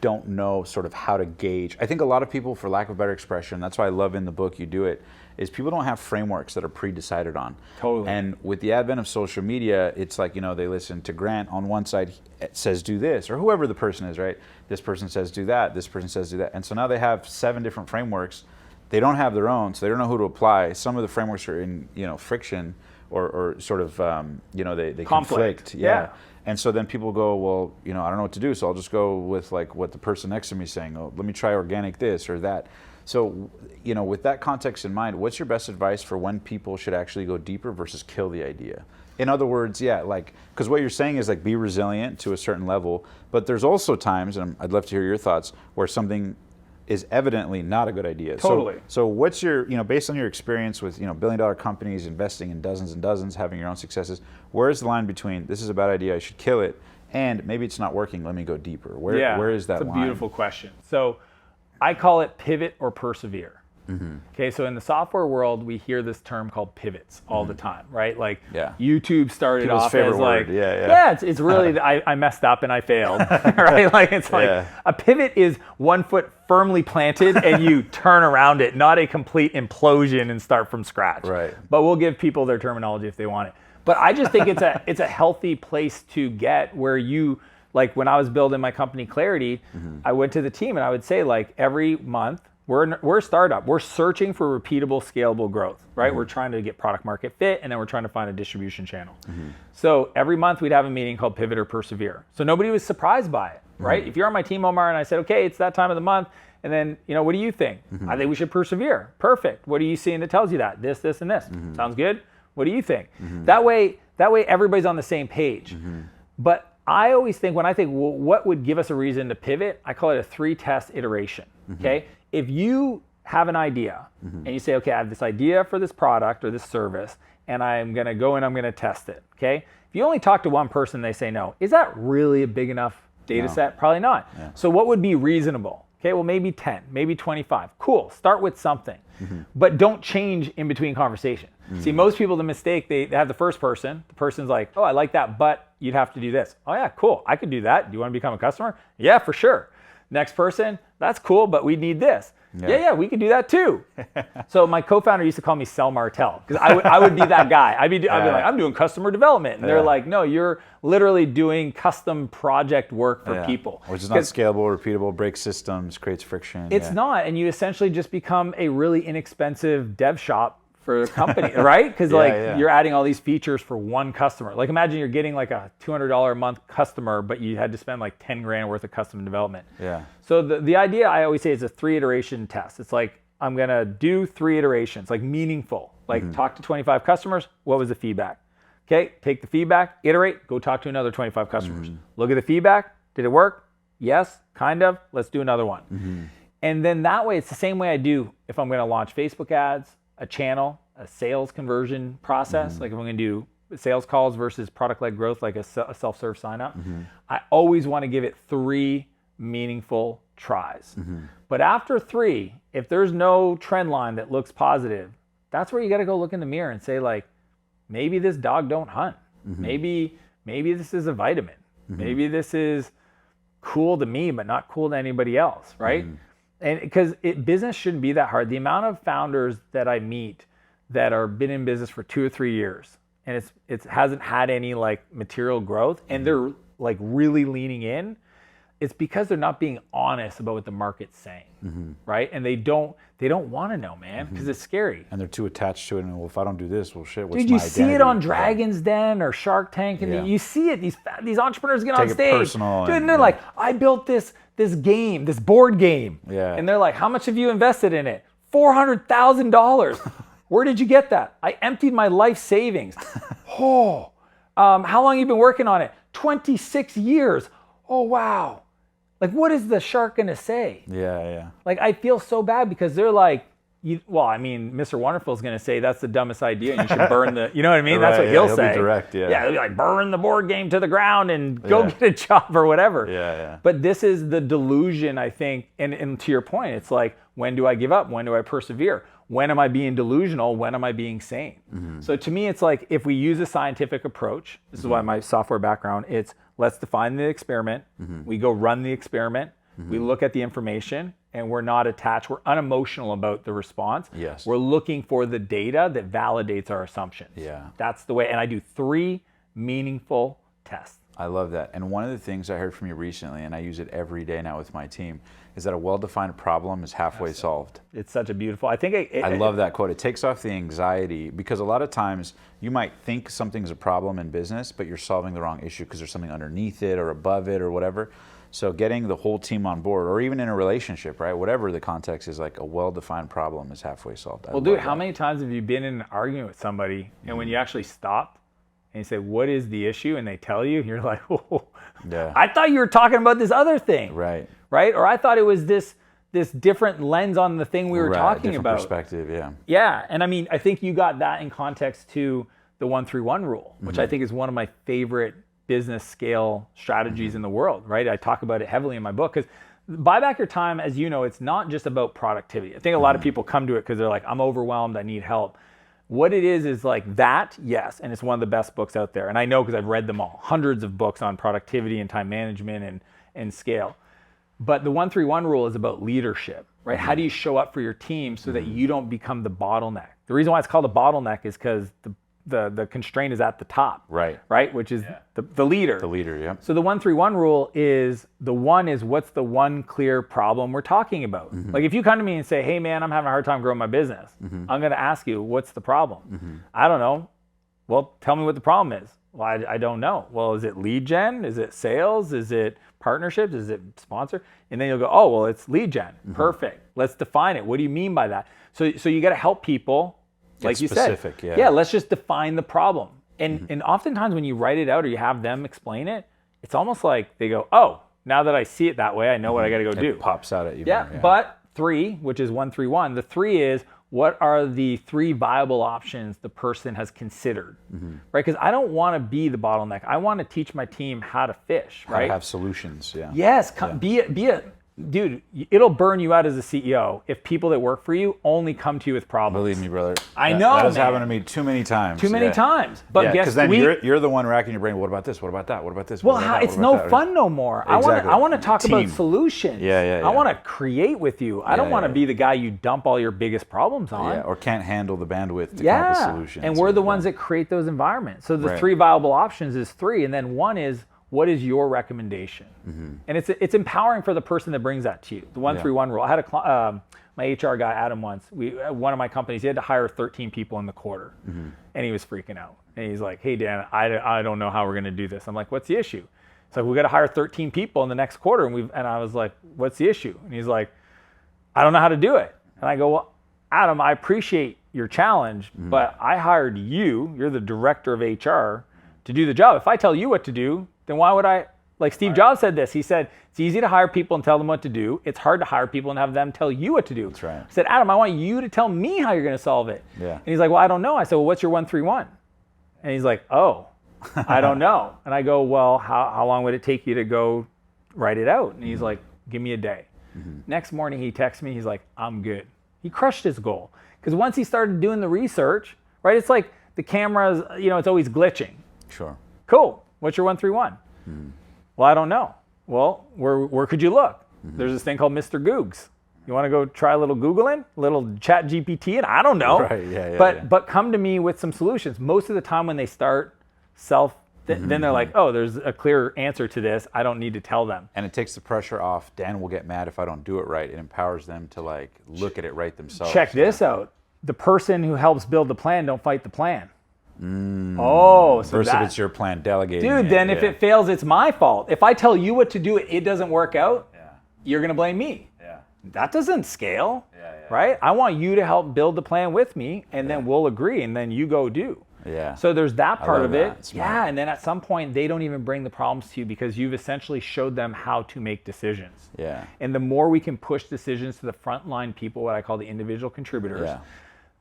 don't know sort of how to gauge. I think a lot of people, for lack of a better expression, that's why I love in the book you do it, is people don't have frameworks that are pre-decided on. Totally. And with the advent of social media, it's like, they listen to Grant on one side, says do this, or whoever the person is, right? This person says do that, this person says do that. And so now they have 7 different frameworks. They don't have their own, so they don't know who to apply. Some of the frameworks are in, friction or sort of, they conflict. Yeah. And so then people go, well, I don't know what to do, so I'll just go with like what the person next to me is saying. Oh, let me try organic this or that. So, with that context in mind, what's your best advice for when people should actually go deeper versus kill the idea? In other words, because what you're saying is like be resilient to a certain level, but there's also times, and I'd love to hear your thoughts, where something is evidently not a good idea. Totally. So what's your, based on your experience with, billion-dollar companies, investing in dozens and dozens, having your own successes, where is the line between this is a bad idea, I should kill it, and maybe it's not working, let me go deeper? Where is that line? It's a beautiful question. So I call it pivot or persevere. Okay, so in the software world, we hear this term called pivots all the time, right? Like YouTube started People's off favorite as word. like, it's really, I messed up and I failed, right? Like it's like a pivot is 1 foot firmly planted and you turn around it, not a complete implosion and start from scratch. Right. But we'll give people their terminology if they want it. But I just think it's a healthy place to get where you, like when I was building my company Clarity, I went to the team and I would say like every month, we're a startup. We're searching for repeatable, scalable growth, right? We're trying to get product market fit, and then we're trying to find a distribution channel. So every month we'd have a meeting called Pivot or Persevere. So nobody was surprised by it, right? If you're on my team, Omar, and I said, okay, it's that time of the month, and then, what do you think? I think we should persevere. Perfect. What are you seeing that tells you that? This, this, and this. Sounds good? What do you think? That way everybody's on the same page. But I always think, when I think, well, what would give us a reason to pivot? I call it a 3-test iteration, okay? If you have an idea and you say, okay, I have this idea for this product or this service, and I'm going to go and I'm going to test it, okay? If you only talk to one person, they say no. Is that really a big enough data set? Probably not. So what would be reasonable? Okay, well, maybe 10, maybe 25. Cool, start with something. But don't change in between conversation. See, most people, the mistake, they have the first person. The person's like, oh, I like that, but you'd have to do this. Oh yeah, cool, I could do that. Do you want to become a customer? Yeah, for sure. Next person, that's cool, but we need this. Yeah, we could do that too. So my co-founder used to call me Sell Martell, because I would be that guy. I'd be like, I'm doing customer development. And they're like, no, you're literally doing custom project work for people. Which is not scalable, repeatable, breaks systems, creates friction. It's not, and you essentially just become a really inexpensive dev shop for a company, right? Because you're adding all these features for one customer. Like imagine you're getting like a $200 a month customer, but you had to spend like 10 grand worth of custom development. So the idea I always say is a 3-iteration test. It's like, I'm gonna do 3 iterations, like meaningful, like talk to 25 customers. What was the feedback? Okay, take the feedback, iterate, go talk to another 25 customers. Look at the feedback. Did it work? Yes, kind of. Let's do another one. And then that way, it's the same way I do if I'm gonna launch Facebook ads, a channel, a sales conversion process, like if I'm gonna do sales calls versus product-led growth, like a self-serve sign up, I always wanna give it 3 meaningful tries. But after 3, if there's no trend line that looks positive, that's where you gotta go look in the mirror and say like, maybe this dog don't hunt. Maybe this is a vitamin. Maybe this is cool to me, but not cool to anybody else, right? And because business shouldn't be that hard. The amount of founders that I meet that are been in business for 2 or 3 years, and it hasn't had any like material growth, and they're like really leaning in, it's because they're not being honest about what the market's saying, right? And they don't want to know, man, because it's scary. And they're too attached to it. And well, if I don't do this, well, shit, what's Dude, my you see it on Dragon's Den or Shark Tank, and you see it. These entrepreneurs get on stage, personal, dude, and they're like, I built this game, this board game, and they're like, how much have you invested in it? $400,000. Where did you get that? I emptied my life savings. How long have you been working on it? 26 years. Oh, wow. Like, what is the shark going to say? Like, I feel so bad because they're like, Mr. Wonderful is going to say that's the dumbest idea and you should burn the, you know what I mean? That's what he'll say. Be direct, he'll be like, burn the board game to the ground and go get a job or whatever. But this is the delusion, I think, and to your point, it's like, when do I give up? When do I persevere? When am I being delusional? When am I being sane? So to me, it's like, if we use a scientific approach, this is why my software background, it's let's define the experiment. We go run the experiment. We look at the information and we're not attached. We're unemotional about the response. Yes. We're looking for the data that validates our assumptions. Yeah. That's the way. And I do 3 meaningful tests. I love that. And one of the things I heard from you recently, and I use it every day now with my team, is that a well-defined problem is halfway solved. It's such a beautiful, I think I love that quote. It takes off the anxiety, because a lot of times you might think something's a problem in business, but you're solving the wrong issue because there's something underneath it or above it or whatever. So getting the whole team on board, or even in a relationship, right? Whatever the context is, like a well-defined problem is halfway solved. Well, dude, how many times have you been in an argument with somebody and when you actually stop and you say, what is the issue? And they tell you, you're like, oh, yeah. I thought you were talking about this other thing. Right. Right? Or I thought it was this different lens on the thing we were talking different about. Perspective, yeah. Yeah. And I mean, I think you got that in context to the 1-3-1 rule, which I think is one of my favorite business scale strategies in the world, right? I talk about it heavily in my book, because buy back your time, as you know, it's not just about productivity. I think a lot of people come to it because they're like, I'm overwhelmed, I need help. What it is like that, yes, and it's one of the best books out there. And I know because I've read them all, hundreds of books on productivity and time management and scale. But the 1-3-1 rule is about leadership, right? How do you show up for your team so that you don't become the bottleneck? The reason why it's called a bottleneck is because the constraint is at the top, right? Which is the leader. The leader, yeah. So the 1-3-1 rule is, the one is, what's the one clear problem we're talking about? Like if you come to me and say, hey man, I'm having a hard time growing my business. I'm going to ask you, what's the problem? I don't know. Well, tell me what the problem is. Well, I don't know. Well, is it lead gen? Is it sales? Is it partnerships? Is it sponsor? And then you'll go, oh, well, it's lead gen. Perfect. Let's define it. What do you mean by that? So you got to help people. Like you said, yeah, let's just define the problem. And oftentimes when you write it out or you have them explain it, it's almost like they go, oh, now that I see it that way, I know what I got to go do. It pops out at you. Yeah, but 3, which is 1-3-1, the 3 is, what are the 3 viable options the person has considered, right? Because I don't want to be the bottleneck. I want to teach my team how to fish, right? How to have solutions, yeah. Yes, be a dude, it'll burn you out as a CEO if people that work for you only come to you with problems. Believe me, brother. I know, that has man. happened to me too many times. Too many times. But guess because then you're the one racking your brain. What about this? What about that? What about this? Well, it's no fun no more. Exactly. I want to talk Team. about solutions. Yeah. I want to create with you. I don't want to be the guy you dump all your biggest problems on. Yeah, or can't handle the bandwidth to come up with solutions. And we're the ones that create those environments. So the 3 viable options is 3, and then 1 is, what is your recommendation? And it's empowering for the person that brings that to you. The 1-3-1 rule. I had my HR guy, Adam, once. One of my companies, he had to hire 13 people in the quarter, and he was freaking out. And he's like, "Hey Dan, I don't know how we're going to do this." I'm like, "What's the issue?" It's like, "We got to hire 13 people in the next quarter," and I was like, "What's the issue?" And he's like, "I don't know how to do it." And I go, "Well, Adam, I appreciate your challenge, but I hired you. You're the director of HR to do the job. If I tell you what to do, then why would I?" Like Steve Jobs said this. He said, it's easy to hire people and tell them what to do. It's hard to hire people and have them tell you what to do. That's right. I said, Adam, I want you to tell me how you're going to solve it. Yeah. And he's like, well, I don't know. I said, well, what's your 1-3-1? And he's like, oh, I don't know. And I go, well, how long would it take you to go write it out? And he's like, give me a day. Next morning, he texts me. He's like, I'm good. He crushed his goal. Because once he started doing the research, right, it's like the cameras, it's always glitching. Sure. Cool. What's your 1-3-1? Well, I don't know. Well, where could you look? There's this thing called Mr. Googs. You want to go try a little Googling, a little chat GPT, and I don't know. Right, yeah. But come to me with some solutions. Most of the time when they start then they're like, oh, there's a clear answer to this. I don't need to tell them. And it takes the pressure off. Dan will get mad if I don't do it right. It empowers them to look at it right themselves. Check this out. The person who helps build the plan don't fight the plan. Oh, so versus if it's your plan, delegating. Dude, then if it fails, it's my fault. If I tell you what to do, it doesn't work out, you're going to blame me. Yeah. That doesn't scale, right? I want you to help build the plan with me, and then we'll agree, and then you go do. Yeah. So there's that part of it. Smart. Yeah, and then at some point, they don't even bring the problems to you because you've essentially showed them how to make decisions. Yeah. And the more we can push decisions to the frontline people, what I call the individual contributors,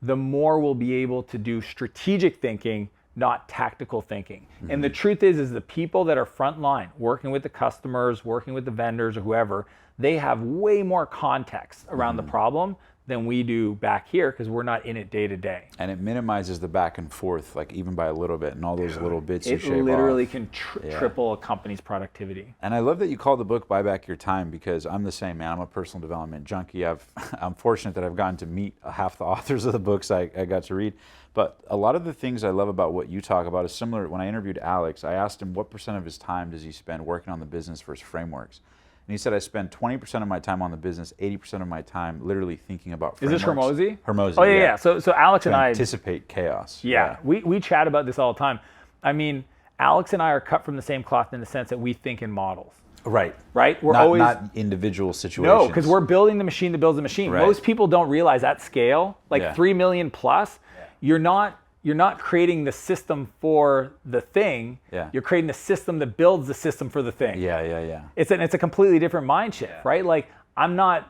the more we'll be able to do strategic thinking, not tactical thinking. And the truth is the people that are frontline, working with the customers, working with the vendors or whoever, they have way more context around the problem than we do back here because we're not in it day to day. And it minimizes the back and forth, like even by a little bit, and all those little bits you shave It literally off. can triple a company's productivity. And I love that you call the book Buy Back Your Time, because I'm the same, man. I'm a personal development junkie. I'm fortunate that I've gotten to meet half the authors of the books I got to read. But a lot of the things I love about what you talk about is similar. When I interviewed Alex, I asked him what % of his time does he spend working on the business versus frameworks. And he said, I spend 20% of my time on the business, 80% of my time literally thinking about frameworks. Is this Hormozy? Hormozy, oh, yeah. So Alex and I anticipate chaos. Yeah, we chat about this all the time. I mean, Alex and I are cut from the same cloth in the sense that we think in models. Right. We're not individual situations. No, because we're building the machine that builds the machine. Right. Most people don't realize at scale, like 3 million plus, you're not creating the system for the thing. Yeah. You're creating the system that builds the system for the thing. Yeah. It's a completely different mind shift, right? Like I'm not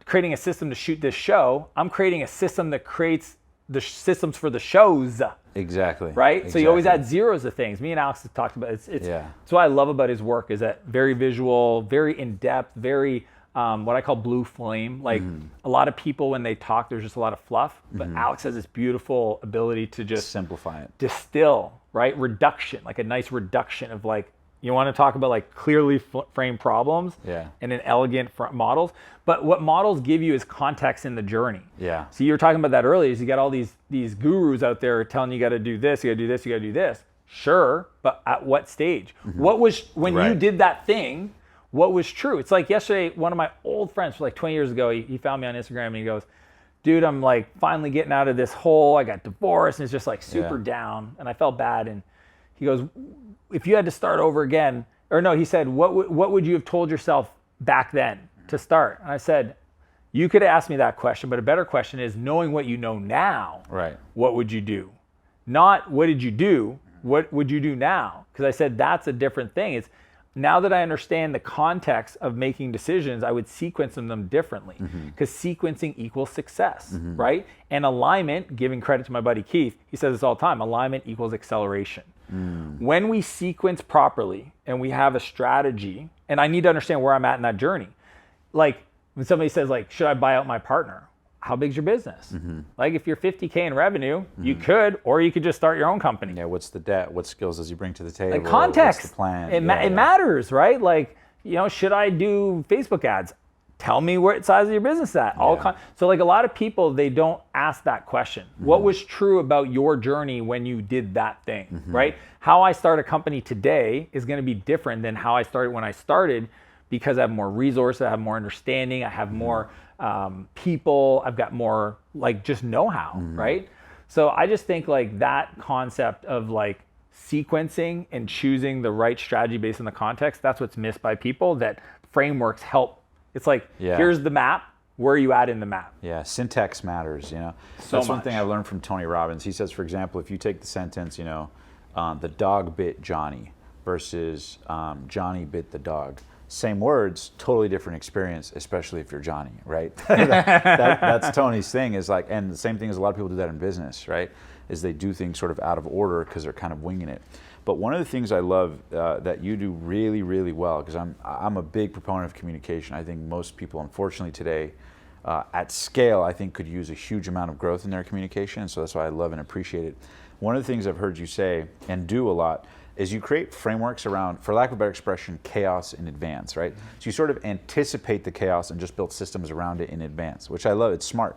creating a system to shoot this show. I'm creating a system that creates the systems for the shows. Exactly. Right? Exactly. So you always add zeros to things. Me and Alex have talked about it. It's what I love about his work is that very visual, very in-depth, very what I call blue flame. Like a lot of people, when they talk, there's just a lot of fluff. But Alex has this beautiful ability to just simplify it, distill, right? Reduction, like a nice reduction of like, you want to talk about like clearly framed problems and an elegant models. But what models give you is context in the journey. Yeah. So you were talking about that earlier. Is you got all these gurus out there telling you got to do this, you got to do this, you got to do this. Sure, but at what stage? What was when you did that thing? What was true? It's like yesterday, one of my old friends from like 20 years ago, he found me on Instagram and he goes, dude, I'm like finally getting out of this hole. I got divorced and it's just like super down. And I felt bad. And he goes, if you had to start over again, or no, he said, what would you have told yourself back then to start? And I said, you could ask me that question, but a better question is knowing what you know now, what would you do? Not what did you do, what would you do now? Because I said, that's a different thing. It's now that I understand the context of making decisions, I would sequence them differently because sequencing equals success, right? And alignment, giving credit to my buddy Keith, he says this all the time, alignment equals acceleration. When we sequence properly and we have a strategy, and I need to understand where I'm at in that journey. Like when somebody says like, should I buy out my partner? How big's your business? Like if you're 50K in revenue, you could, or you could just start your own company. Yeah, what's the debt? What skills does he bring to the table? Like context. What's the plan? It matters, right? Like, should I do Facebook ads? Tell me what size of your business is at. So like a lot of people, they don't ask that question. What was true about your journey when you did that thing, right? How I start a company today is going to be different than how I started when I started because I have more resources, I have more understanding, I have more people, I've got more like just know-how, right? So I just think like that concept of like sequencing and choosing the right strategy based on the context, that's what's missed by people, that frameworks help. It's like, here's the map, where are you at in the map? Yeah, syntax matters, So That's one much. thing I learned from Tony Robbins. He says, for example, if you take the sentence, the dog bit Johnny versus Johnny bit the dog. Same words, totally different experience, especially if you're Johnny, right? That's Tony's thing is like, and the same thing is a lot of people do that in business, right? Is they do things sort of out of order because they're kind of winging it. But one of the things I love that you do really, really well, because I'm a big proponent of communication. I think most people, unfortunately today, at scale, I think could use a huge amount of growth in their communication. And so that's why I love and appreciate it. One of the things I've heard you say and do a lot is you create frameworks around, for lack of a better expression, chaos in advance, right? So you sort of anticipate the chaos and just build systems around it in advance, which I love. It's smart.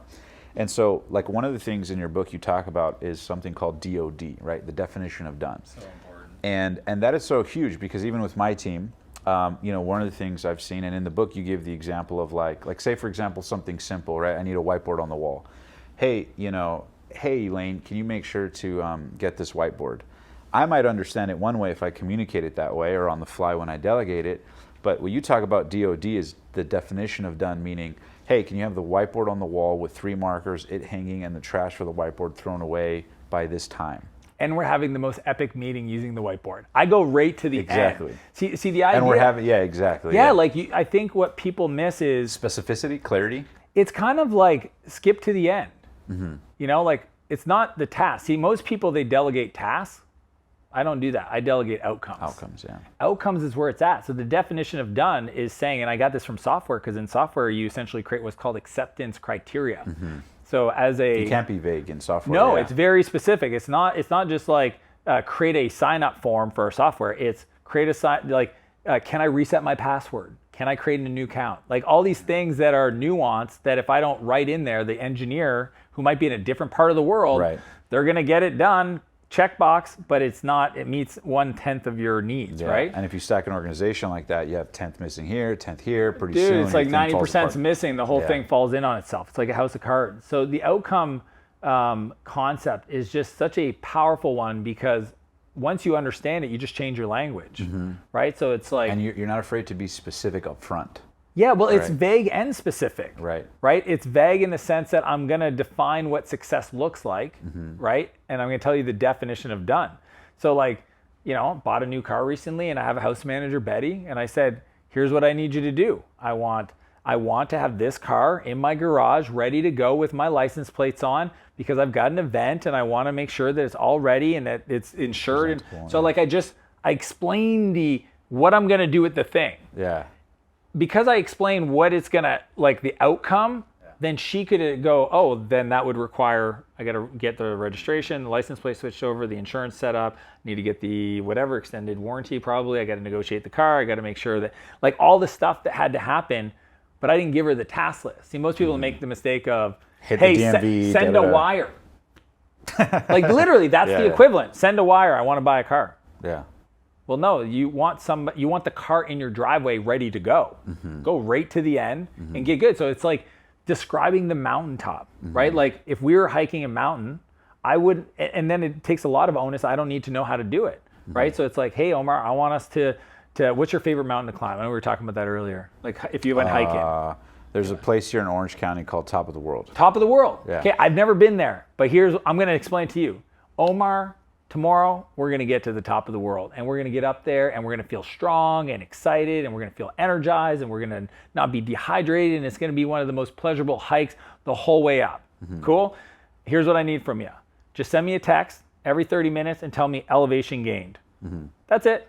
And so, like, one of the things in your book you talk about is something called DOD, right? The definition of done. So important. And that is so huge because even with my team, one of the things I've seen, and in the book you give the example of like say for example something simple, right? I need a whiteboard on the wall. Hey, hey Elaine, can you make sure to get this whiteboard? I might understand it one way if I communicate it that way or on the fly when I delegate it. But when you talk about DOD is the definition of done, meaning, hey, can you have the whiteboard on the wall with 3 markers, it hanging, and the trash for the whiteboard thrown away by this time? And we're having the most epic meeting using the whiteboard. I go right to the end. See the idea. And we're having, exactly. Yeah, like I think what people miss is specificity, clarity. It's kind of like skip to the end. Like it's not the task. See, most people, they delegate tasks. I don't do that. I delegate outcomes. Outcomes, yeah. Outcomes is where it's at. So the definition of done is saying, and I got this from software, because in software you essentially create what's called acceptance criteria. So You can't be vague in software. No, it's very specific. It's not just like create a sign up form for software. It's create a sign, like can I reset my password? Can I create a new account? Like all these things that are nuanced that if I don't write in there, the engineer who might be in a different part of the world, they're going to get it done, checkbox, but it's not, it meets 1/10 of your needs, right? And if you stack an organization like that, you have 10th missing here, 10th here, pretty Dude, soon. it's like 90% missing, the whole thing falls in on itself. It's like a house of cards. So the outcome concept is just such a powerful one, because once you understand it, you just change your language, right? So it's like... And you're not afraid to be specific up front. Yeah, well, it's vague and specific, right? It's vague in the sense that I'm going to define what success looks like, right? And I'm going to tell you the definition of done. So like, you know, bought a new car recently and I have a house manager, Betty, and I said, here's what I need you to do. I want to have this car in my garage ready to go with my license plates on, because I've got an event and I want to make sure that it's all ready and that it's insured. And so like I explained what I'm going to do with the thing. Yeah. Because I explained what it's going to, like the outcome, then she could go, oh, then that would require, I got to get the registration, the license plate switched over, the insurance set up, need to get the whatever extended warranty probably, I got to negotiate the car, I got to make sure that, like all the stuff that had to happen, but I didn't give her the task list. See, most people make the mistake of, hey, send a wire. Like literally, that's the equivalent. Send a wire, I want to buy a car. Yeah. Well, no, you want the car in your driveway ready to go. Go right to the end and get good. So it's like describing the mountaintop, right? Like if we were hiking a mountain, I would, and then it takes a lot of onus. I don't need to know how to do it, right? So it's like, hey, Omar, I want us to what's your favorite mountain to climb? I know we were talking about that earlier. Like if you went hiking. There's a place here in Orange County called Top of the World. Top of the World. Yeah. Okay, I've never been there, but I'm going to explain to you. Omar, tomorrow, we're going to get to the top of the world, and we're going to get up there, and we're going to feel strong and excited, and we're going to feel energized, and we're going to not be dehydrated, and it's going to be one of the most pleasurable hikes the whole way up. Cool? Here's what I need from you. Just send me a text every 30 minutes and tell me elevation gained. That's it.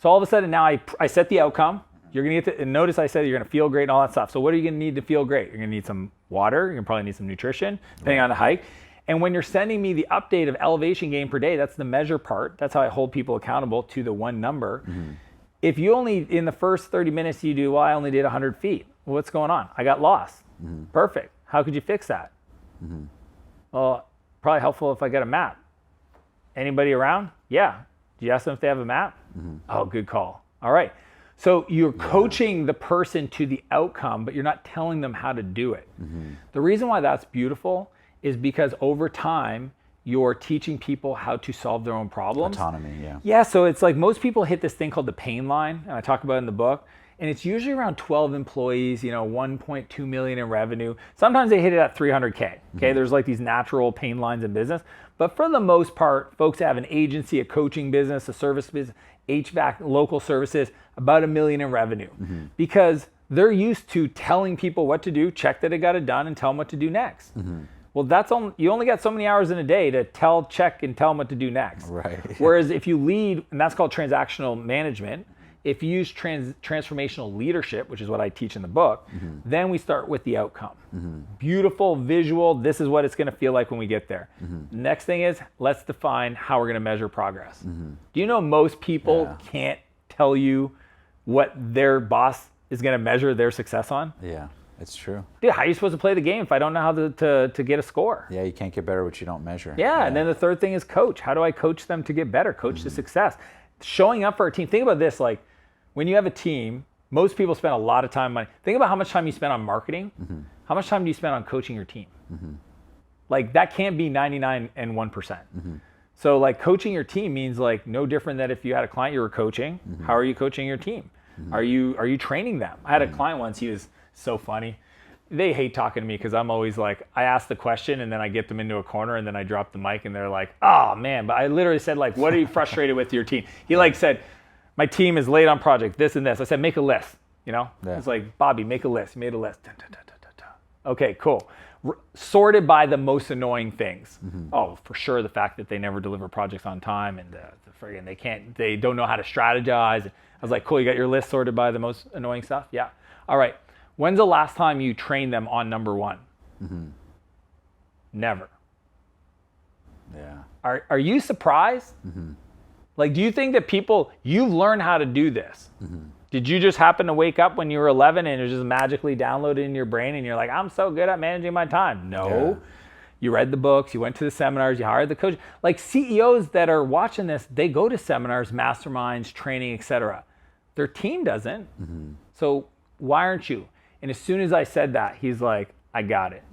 So all of a sudden now I set the outcome. You're going to get and notice I said you're going to feel great and all that stuff. So what are you going to need to feel great? You're going to need some water. You're going to probably need some nutrition, depending on the hike. And when you're sending me the update of elevation gain per day, that's the measure part. That's how I hold people accountable to the one number. If you only, in the first 30 minutes you do, well, I only did 100 feet. Well, what's going on? I got lost. Perfect. How could you fix that? Well, probably helpful if I got a map. Anybody around? Yeah. Do you ask them if they have a map? Oh, good call. All right. So you're coaching the person to the outcome, but you're not telling them how to do it. The reason why that's beautiful is because over time, you're teaching people how to solve their own problems. Autonomy, Yeah, so it's like most people hit this thing called the pain line, and I talk about it in the book, and it's usually around 12 employees, 1.2 million in revenue. Sometimes they hit it at 300K, okay? There's like these natural pain lines in business, but for the most part, folks have an agency, a coaching business, a service business, HVAC, local services, about $1 million in revenue, because they're used to telling people what to do, check that it got it done, and tell them what to do next. Well, you only got so many hours in a day to check and tell them what to do next. Right. Whereas if you lead, and that's called transactional management, if you use transformational leadership, which is what I teach in the book, then we start with the outcome. Beautiful, visual, this is what it's going to feel like when we get there. Next thing is, let's define how we're going to measure progress. Do you know most people can't tell you what their boss is going to measure their success on? Yeah, it's true. Dude, how are you supposed to play the game if I don't know how to get a score? Yeah, you can't get better what you don't measure. Yeah, and then the third thing is coach. How do I coach them to get better? Coach to success. Showing up for a team. Think about this, like when you have a team, most people spend a lot of time and money. Think about how much time you spend on marketing. How much time do you spend on coaching your team? Like that can't be 99 and 1%. So like coaching your team means like no different than if you had a client you were coaching. How are you coaching your team? Are you training them? I had a client once, he was so funny. They hate talking to me because I'm always like, I ask the question and then I get them into a corner and then I drop the mic and they're like, oh man, but I literally said like, what are you frustrated with your team? He like said, my team is late on project, this and this. I said, make a list, It's like, Bobby, make a list. He made a list. Okay, cool. Sorted by the most annoying things. Oh, for sure, the fact that they never deliver projects on time, and the friggin' they don't know how to strategize. I was like, cool, you got your list sorted by the most annoying stuff? Yeah. All right. When's the last time you trained them on number one? Never. Yeah. Are you surprised? Like, do you think that you've learned how to do this? Did you just happen to wake up when you were 11 and it was just magically downloaded in your brain and you're like, I'm so good at managing my time? No. Yeah. You read the books, you went to the seminars, you hired the coach. Like CEOs that are watching this, they go to seminars, masterminds, training, etc. Their team doesn't. So why aren't you? And as soon as I said that, he's like, I got it.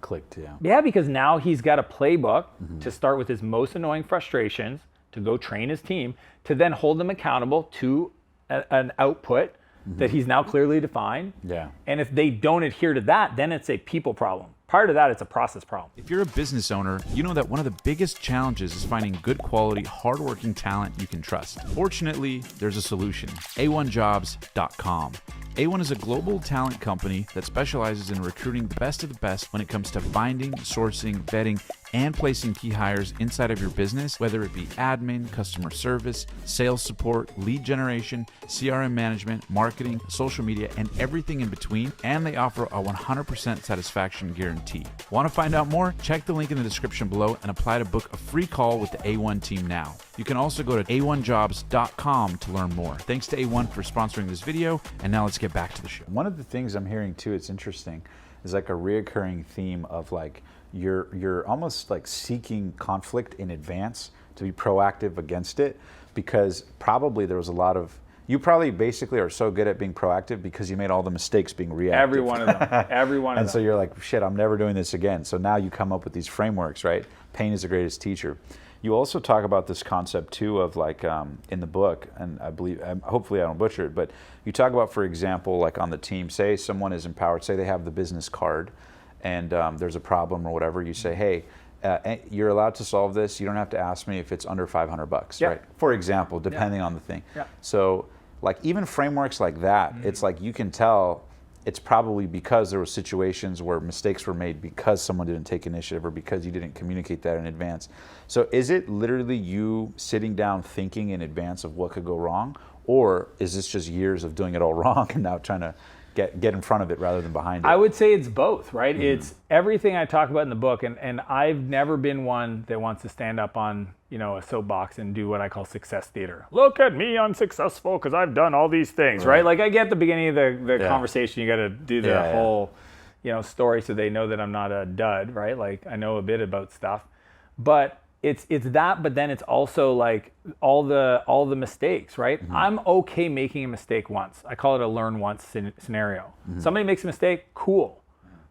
Clicked, yeah. Yeah, because now he's got a playbook to start with his most annoying frustrations, to go train his team, to then hold them accountable to an output that he's now clearly defined. Yeah. And if they don't adhere to that, then it's a people problem. Prior to that, it's a process problem. If you're a business owner, you know that one of the biggest challenges is finding good quality, hardworking talent you can trust. Fortunately, there's a solution. A1jobs.com. A1 is a global talent company that specializes in recruiting the best of the best when it comes to finding, sourcing, vetting, and placing key hires inside of your business, whether it be admin, customer service, sales support, lead generation, CRM management, marketing, social media, and everything in between. And they offer a 100% satisfaction guarantee. Want to find out more? Check the link in the description below and apply to book a free call with the A1 team now. You can also go to a1jobs.com to learn more. Thanks to A1 for sponsoring this video, and now let's get back to the show. One of the things I'm hearing too, it's interesting, is like a reoccurring theme of like, you're almost like seeking conflict in advance to be proactive against it, because probably there was a lot of, you probably basically are so good at being proactive because you made all the mistakes being reactive. Every one of them. Every one of them. And so you're like, shit, I'm never doing this again. So now you come up with these frameworks, right? Pain is the greatest teacher. You also talk about this concept too of like in the book, and I believe, hopefully I don't butcher it, but you talk about, for example, like on the team, say someone is empowered, say they have the business card, and there's a problem or whatever, you say, hey, you're allowed to solve this. You don't have to ask me if it's under $500, right? For example, depending on the thing. So like even frameworks like that, it's like you can tell it's probably because there were situations where mistakes were made because someone didn't take initiative or because you didn't communicate that in advance. So is it literally you sitting down thinking in advance of what could go wrong? Or is this just years of doing it all wrong and now trying to get in front of it rather than behind it? I would say it's both, right? It's everything I talk about in the book, and I've never been one that wants to stand up on, a soapbox and do what I call success theater. Look at me, I'm successful because I've done all these things, right? Like I get the beginning of the conversation, you got to do the whole, story so they know that I'm not a dud, right? Like I know a bit about stuff, but it's that, but then it's also like all the mistakes, right? I'm okay making a mistake once. I call it a learn once scenario. Somebody makes a mistake, cool.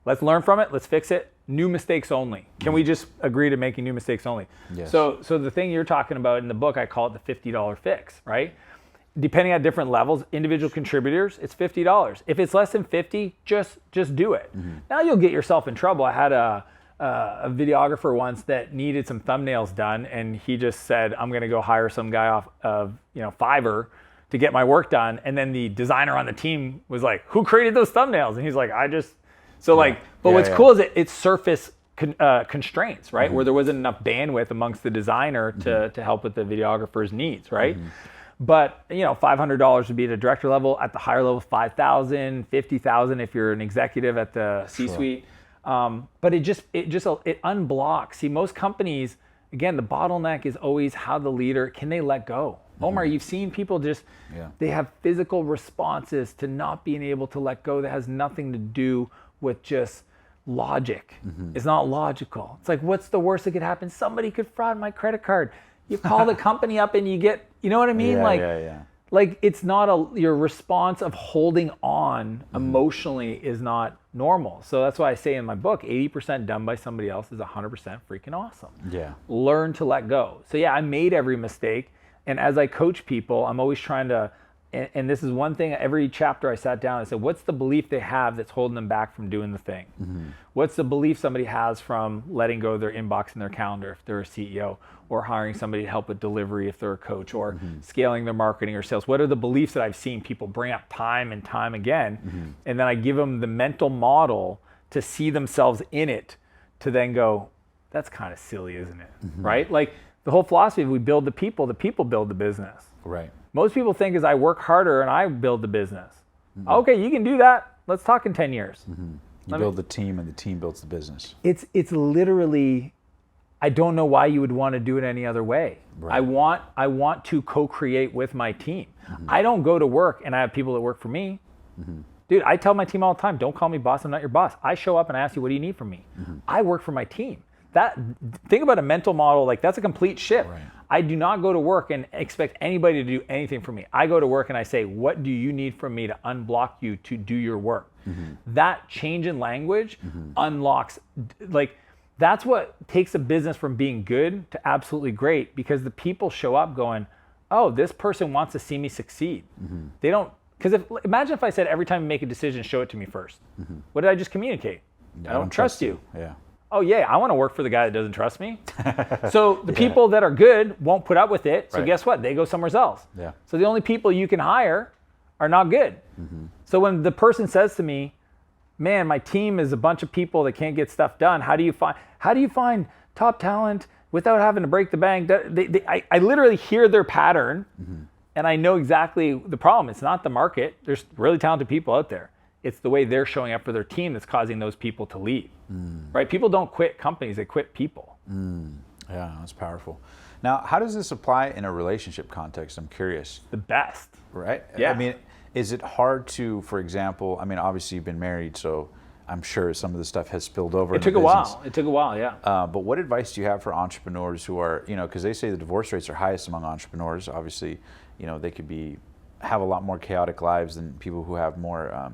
Let's learn from it. Let's fix it. New mistakes only. Can we just agree to making new mistakes only? Yes. So the thing you're talking about in the book, I call it the $50 fix, right? Depending on different levels, individual contributors, it's $50. If it's less than 50, just do it. Now you'll get yourself in trouble. I had a videographer once that needed some thumbnails done, and he just said, I'm going to go hire some guy off of Fiverr to get my work done. And then the designer on the team was like, who created those thumbnails? And he's like, but what's cool is it's surface constraints, right? Where there wasn't enough bandwidth amongst the designer to help with the videographer's needs, right? But $500 would be at a director level. At the higher level, $5,000, $50,000 if you're an executive at the C-suite. But it unblocks. See, most companies, again, the bottleneck is always how the leader, can they let go? Omar, you've seen people they have physical responses to not being able to let go that has nothing to do with just logic. It's not logical. It's like, what's the worst that could happen? Somebody could fraud my credit card. You call the company up and you get, you know what I mean? Like it's not your response of holding on emotionally is not normal. So that's why I say in my book, 80% done by somebody else is 100% freaking awesome. Yeah. Learn to let go. So yeah, I made every mistake. And as I coach people, I'm always trying to, and this is one thing, every chapter I sat down, I said, what's the belief they have that's holding them back from doing the thing? What's the belief somebody has from letting go of their inbox and their calendar if they're a CEO, or hiring somebody to help with delivery if they're a coach, or scaling their marketing or sales? What are the beliefs that I've seen people bring up time and time again? And then I give them the mental model to see themselves in it, to then go, that's kind of silly, isn't it? Right? Like the whole philosophy of we build the people build the business. Right. Most people think is I work harder and I build the business. Okay, you can do that. Let's talk in 10 years. You build the team and the team builds the business. It's literally, I don't know why you would want to do it any other way. Right. I want to co-create with my team. I don't go to work and I have people that work for me. Dude, I tell my team all the time, don't call me boss, I'm not your boss. I show up and I ask you, what do you need from me? I work for my team. Think about a mental model, like that's a complete shift. Right. I do not go to work and expect anybody to do anything for me. I go to work and I say, what do you need from me to unblock you to do your work? That change in language unlocks, like, that's what takes a business from being good to absolutely great, because the people show up going, oh, this person wants to see me succeed. They don't, because imagine if I said every time you make a decision, show it to me first. What did I just communicate? I don't trust you. Yeah. Oh yeah, I want to work for the guy that doesn't trust me. So the people that are good won't put up with it. So guess what? They go somewhere else. Yeah. So the only people you can hire are not good. So when the person says to me, man, my team is a bunch of people that can't get stuff done. How do you find top talent without having to break the bank? I literally hear their pattern and I know exactly the problem. It's not the market. There's really talented people out there. It's the way they're showing up for their team that's causing those people to leave, right? People don't quit companies, they quit people. Yeah, that's powerful. Now, how does this apply in a relationship context? I'm curious. The best. Right? Yeah. I mean, is it hard to, for example, I mean, obviously you've been married, so I'm sure some of the stuff has spilled over. It took a while. It took a while, yeah. But what advice do you have for entrepreneurs who are, because they say the divorce rates are highest among entrepreneurs. Obviously, they could have a lot more chaotic lives than people who have more,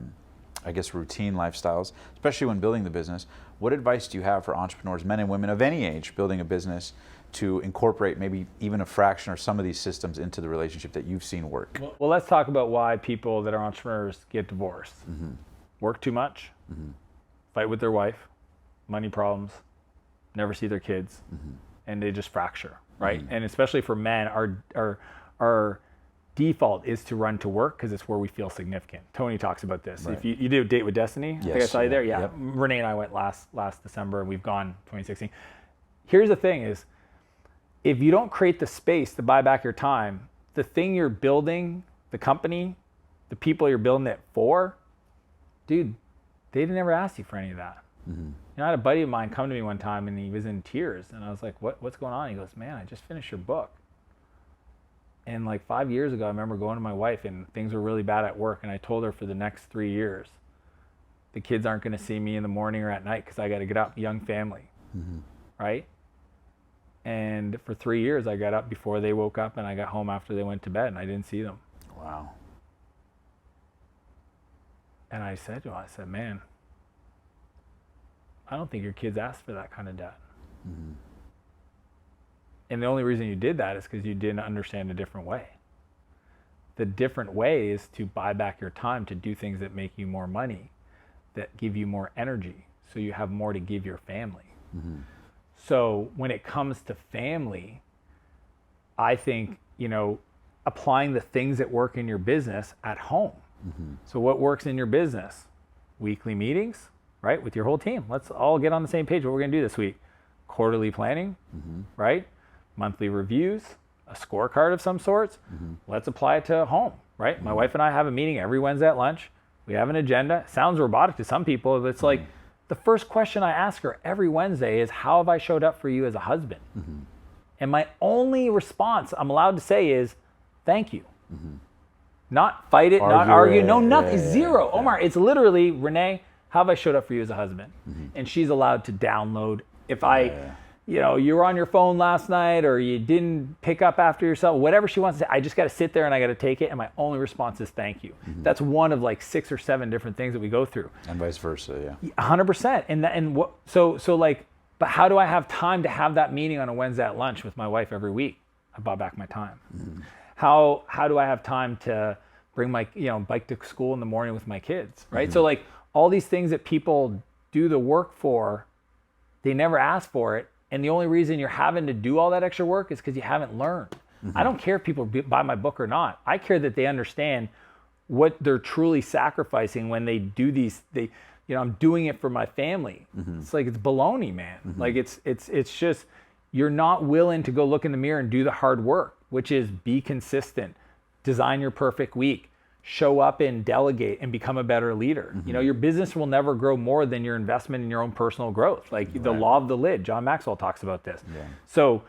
I guess, routine lifestyles, especially when building the business. What advice do you have for entrepreneurs, men and women of any age, building a business to incorporate maybe even a fraction or some of these systems into the relationship that you've seen work? Well, let's talk about why people that are entrepreneurs get divorced. Work too much, fight with their wife, money problems, never see their kids, and they just fracture, right? And especially for men, our default is to run to work because it's where we feel significant. Tony talks about this. Right. If you do a Date with Destiny, I think I saw you there. Yeah, Yep. Renee and I went last December, and we've gone 2016. Here's the thing is, if you don't create the space to buy back your time, the thing you're building, the company, the people you're building it for, dude, they never asked you for any of that. I had a buddy of mine come to me one time and he was in tears, and I was like, what's going on? He goes, man, I just finished your book. And like 5 years ago, I remember going to my wife and things were really bad at work, and I told her for the next 3 years, the kids aren't going to see me in the morning or at night because I got to get up, young family, right? And for 3 years, I got up before they woke up, and I got home after they went to bed, and I didn't see them. Wow. And I said to him, man, I don't think your kids asked for that kind of debt. And the only reason you did that is because you didn't understand a different way. The different way is to buy back your time to do things that make you more money, that give you more energy, so you have more to give your family. So when it comes to family, I think, applying the things that work in your business at home. So what works in your business? Weekly meetings, right? With your whole team. Let's all get on the same page. What we're going to do this week. Quarterly planning, right? Monthly reviews, a scorecard of some sorts. Let's apply it to home, right? My wife and I have a meeting every Wednesday at lunch. We have an agenda. It sounds robotic to some people, but it's like the first question I ask her every Wednesday is, how have I showed up for you as a husband? And my only response I'm allowed to say is, thank you. Not fight it, not argue, no, nothing, zero. Omar, it's literally, Renee, how have I showed up for you as a husband? And she's allowed to download. If you were on your phone last night, or you didn't pick up after yourself, whatever she wants to say, I just got to sit there and I got to take it. And my only response is thank you. That's one of like 6 or 7 different things that we go through. And vice versa, yeah. 100%. But how do I have time to have that meeting on a Wednesday at lunch with my wife every week? I bought back my time. How do I have time to bring my bike to school in the morning with my kids, right? So like all these things that people do the work for, they never ask for it. And the only reason you're having to do all that extra work is because you haven't learned. I don't care if people buy my book or not. I care that they understand what they're truly sacrificing when they do these. I'm doing it for my family. It's like, it's baloney, man. Like it's just, you're not willing to go look in the mirror and do the hard work, which is be consistent, design your perfect week, show up and delegate and become a better leader. Your business will never grow more than your investment in your own personal growth. Like the law of the lid, John Maxwell talks about this. So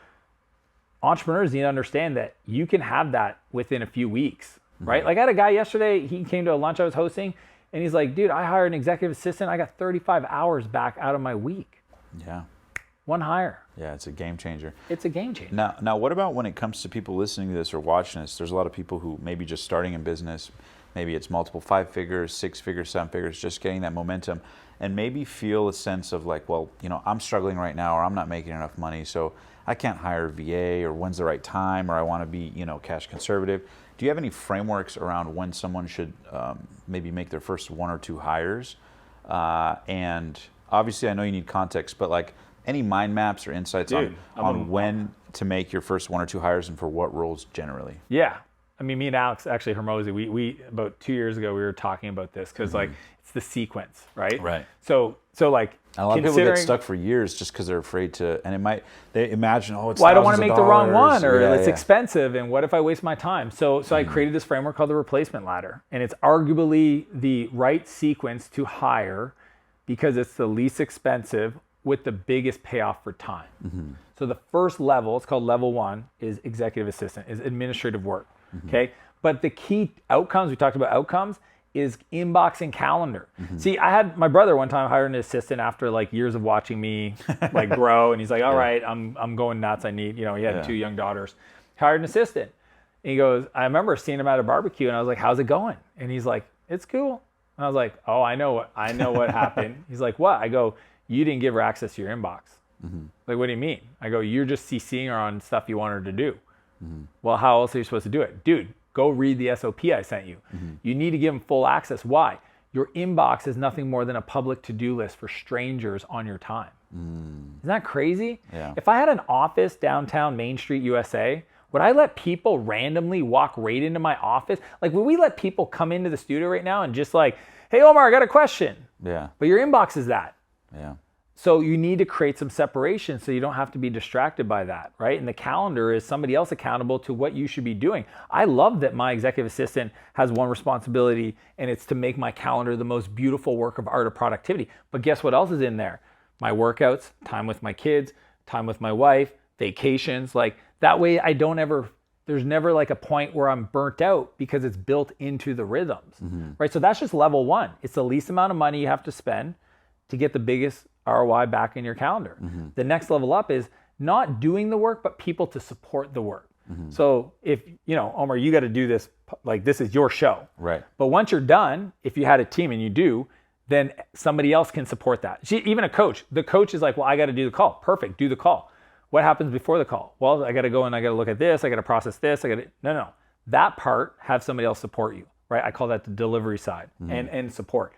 entrepreneurs need to understand that you can have that within a few weeks, right? Like I had a guy yesterday, he came to a lunch I was hosting, and he's like, dude, I hired an executive assistant. I got 35 hours back out of my week. Yeah. One hire. Yeah, it's a game changer. It's a game changer. Now, what about when it comes to people listening to this or watching this? There's a lot of people who maybe just starting in business, maybe it's multiple 5 figures, 6 figures, 7 figures, just getting that momentum, and maybe feel a sense of like, well, I'm struggling right now, or I'm not making enough money, so I can't hire a VA, or when's the right time, or I want to be, cash conservative. Do you have any frameworks around when someone should maybe make their first 1 or 2 hires? And obviously, I know you need context, but like any mind maps or insights on when to make your first 1 or 2 hires and for what roles generally? Yeah. I mean, me and Alex, actually, Hermosi, we about 2 years ago, we were talking about this because like it's the sequence, right? Right. So like, a lot of people get stuck for years just because they're afraid to, and they imagine, it's I don't want to make the wrong one, or it's yeah. expensive, and what if I waste my time? So I created this framework called the replacement ladder, and it's arguably the right sequence to hire because it's the least expensive with the biggest payoff for time. So the first level, it's called level 1, is executive assistant, is administrative work. Okay, but the key outcomes, we talked about outcomes, is inbox and calendar. See, I had my brother one time hired an assistant after like years of watching me like grow, and he's like, all right, I'm going nuts. I need, he had 2 young daughters. Hired an assistant. And he goes, I remember seeing him at a barbecue, and I was like, how's it going? And he's like, it's cool. And I was like, oh, I know what happened. He's like, what? I go, you didn't give her access to your inbox. Like, what do you mean? I go, you're just CCing her on stuff you want her to do. Well, how else are you supposed to do it? Dude, go read the SOP I sent you. You need to give them full access. Why? Your inbox is nothing more than a public to-do list for strangers on your time. Isn't that crazy? Yeah. If I had an office downtown Main Street, USA, would I let people randomly walk right into my office? Like, would we let people come into the studio right now and just like, hey, Omar, I got a question. Yeah. But your inbox is that. Yeah. So you need to create some separation so you don't have to be distracted by that, right? And the calendar is somebody else accountable to what you should be doing. I love that my executive assistant has one responsibility, and it's to make my calendar the most beautiful work of art of productivity. But guess what else is in there? My workouts, time with my kids, time with my wife, vacations. Like that way there's never like a point where I'm burnt out because it's built into the rhythms, right? So that's just level 1. It's the least amount of money you have to spend to get the biggest ROI back in your calendar. The next level up is not doing the work, but people to support the work. So if, Omar, you got to do this, like this is your show. Right. But once you're done, if you had a team and you do, then somebody else can support that. Even a coach, the coach is like, well, I got to do the call. Perfect. Do the call. What happens before the call? Well, I got to go and I got to look at this. I got to process this. No. That part, have somebody else support you, right? I call that the delivery side and support.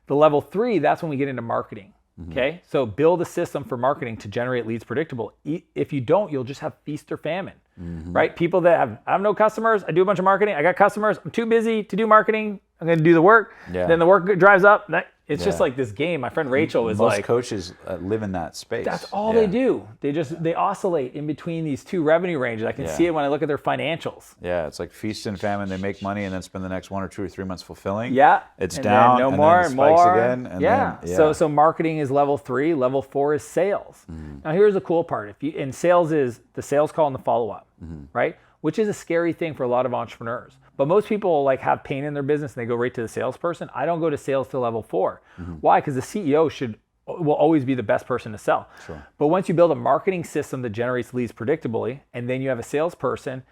The level 3, that's when we get into marketing. Okay, so build a system for marketing to generate leads predictable. If you don't, you'll just have feast or famine, right? People that I have no customers, I do a bunch of marketing, I got customers, I'm too busy to do marketing, I'm going to do the work. Yeah. Then the work drives up. It's just like this game. My friend Rachel is Most like, coaches live in that space. that's all they do. They oscillate in between these 2 revenue ranges. I can see it when I look at their financials. Yeah, it's like feast and famine. They make money and then spend the next 1 or 2 or 3 months fulfilling. Yeah. It's and down, then and more then it and spikes more. again. And then, So marketing is level 3. Level 4 is sales. Now here's the cool part. And sales is the sales call and the follow-up, right? Which is a scary thing for a lot of entrepreneurs. But most people like have pain in their business and they go right to the salesperson. I don't go to sales till level 4. Why? Because the CEO will always be the best person to sell. Sure. But once you build a marketing system that generates leads predictably, and then you have a salesperson,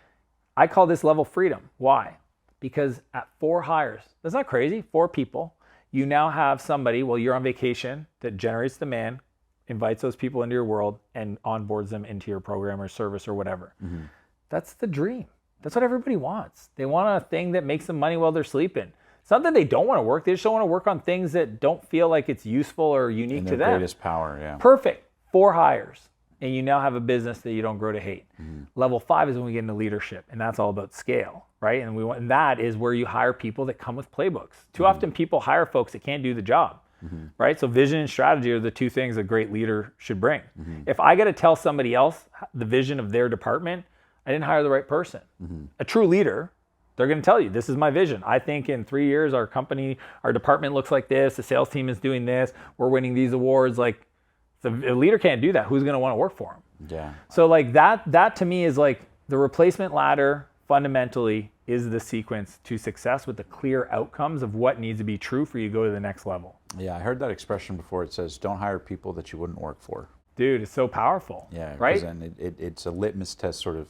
I call this level freedom. Why? Because at 4 hires, that's not crazy, 4 people, you now have somebody, while you're on vacation, that generates demand, invites those people into your world, and onboards them into your program or service or whatever. That's the dream. That's what everybody wants. They want a thing that makes them money while they're sleeping. It's not that they don't want to work. They just don't want to work on things that don't feel like it's useful or unique to them. Greatest power, yeah. Perfect. 4 hires. And you now have a business that you don't grow to hate. Level 5 is when we get into leadership. And that's all about scale, right? And that is where you hire people that come with playbooks. Too often people hire folks that can't do the job. right? So vision and strategy are the two things a great leader should bring. If I got to tell somebody else the vision of their department, I didn't hire the right person. A true leader, they're going to tell you, this is my vision. I think in 3 years, our company, our department looks like this. The sales team is doing this. We're winning these awards. Like, a leader can't do that. Who's going to want to work for him? Yeah. So like that to me is like the replacement ladder fundamentally is the sequence to success with the clear outcomes of what needs to be true for you to go to the next level. Yeah, I heard that expression before. It says, don't hire people that you wouldn't work for. Dude, it's so powerful. Yeah, right? And it's a litmus test sort of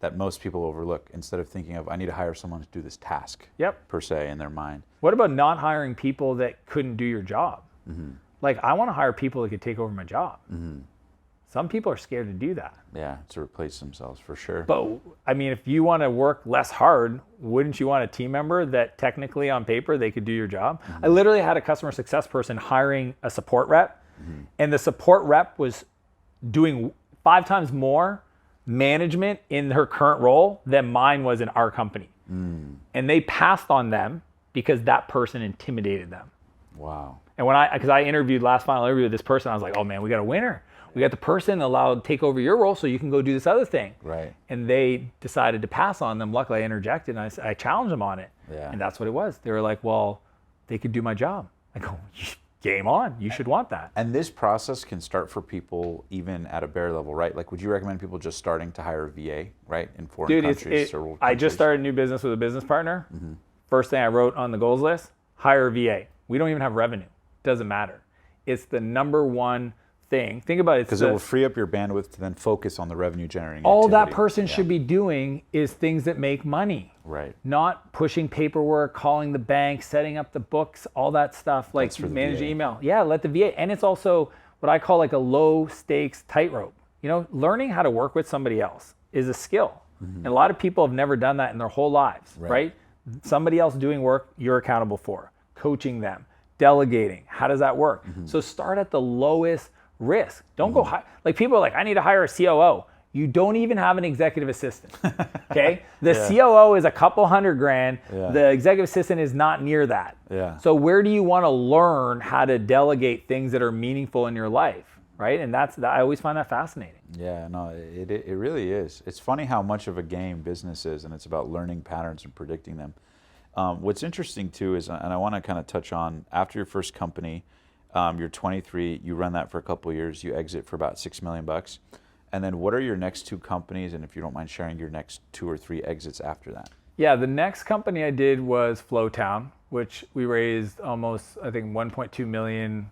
that most people overlook instead of thinking of, I need to hire someone to do this task, per se, in their mind. What about not hiring people that couldn't do your job? Like, I want to hire people that could take over my job. Some people are scared to do that. Yeah, to replace themselves, for sure. But, I mean, if you want to work less hard, wouldn't you want a team member that technically on paper they could do your job? I literally had a customer success person hiring a support rep, and the support rep was doing 5 times more management in her current role than mine was in our company. And they passed on them because that person intimidated them. Wow. And because I interviewed last final interview with this person, I was like, oh man, we got a winner. We got the person allowed to take over your role so you can go do this other thing. Right. And they decided to pass on them. Luckily, I interjected and I challenged them on it. Yeah. And that's what it was. They were like, well, they could do my job. I go, game on. You should want that. And this process can start for people even at a bare level, right? Like, would you recommend people just starting to hire a VA, right, in foreign countries? I just started a new business with a business partner. First thing I wrote on the goals list, hire a VA. We don't even have revenue. Doesn't matter. It's the number one thing. Think about it. Because it will free up your bandwidth to then focus on the revenue generating all activity. that person should be doing is things that make money. Right. Not pushing paperwork, calling the bank, setting up the books, all that stuff, like managing email. Yeah, let the VA. And it's also what I call like a low stakes tightrope. You know, learning how to work with somebody else is a skill. And a lot of people have never done that in their whole lives, right? Somebody else doing work you're accountable for, coaching them, delegating. How does that work? So start at the lowest risk. Don't go high. Like, people are like, I need to hire a COO. You don't even have an executive assistant. Okay? The COO is a couple $100,000. The executive assistant is not near that. So where do you want to learn how to delegate things that are meaningful in your life? Right? And I always find that fascinating. Yeah, no, it really is. It's funny how much of a game business is, and it's about learning patterns and predicting them. What's interesting too is, and I want to kind of touch on, after your first company, you're 23, you run that for a couple of years, you exit for about $6 million. And then what are your next 2 companies? And if you don't mind sharing your next 2 or 3 exits after that. Yeah, the next company I did was Flowtown, which we raised almost, I think, 1.2 million.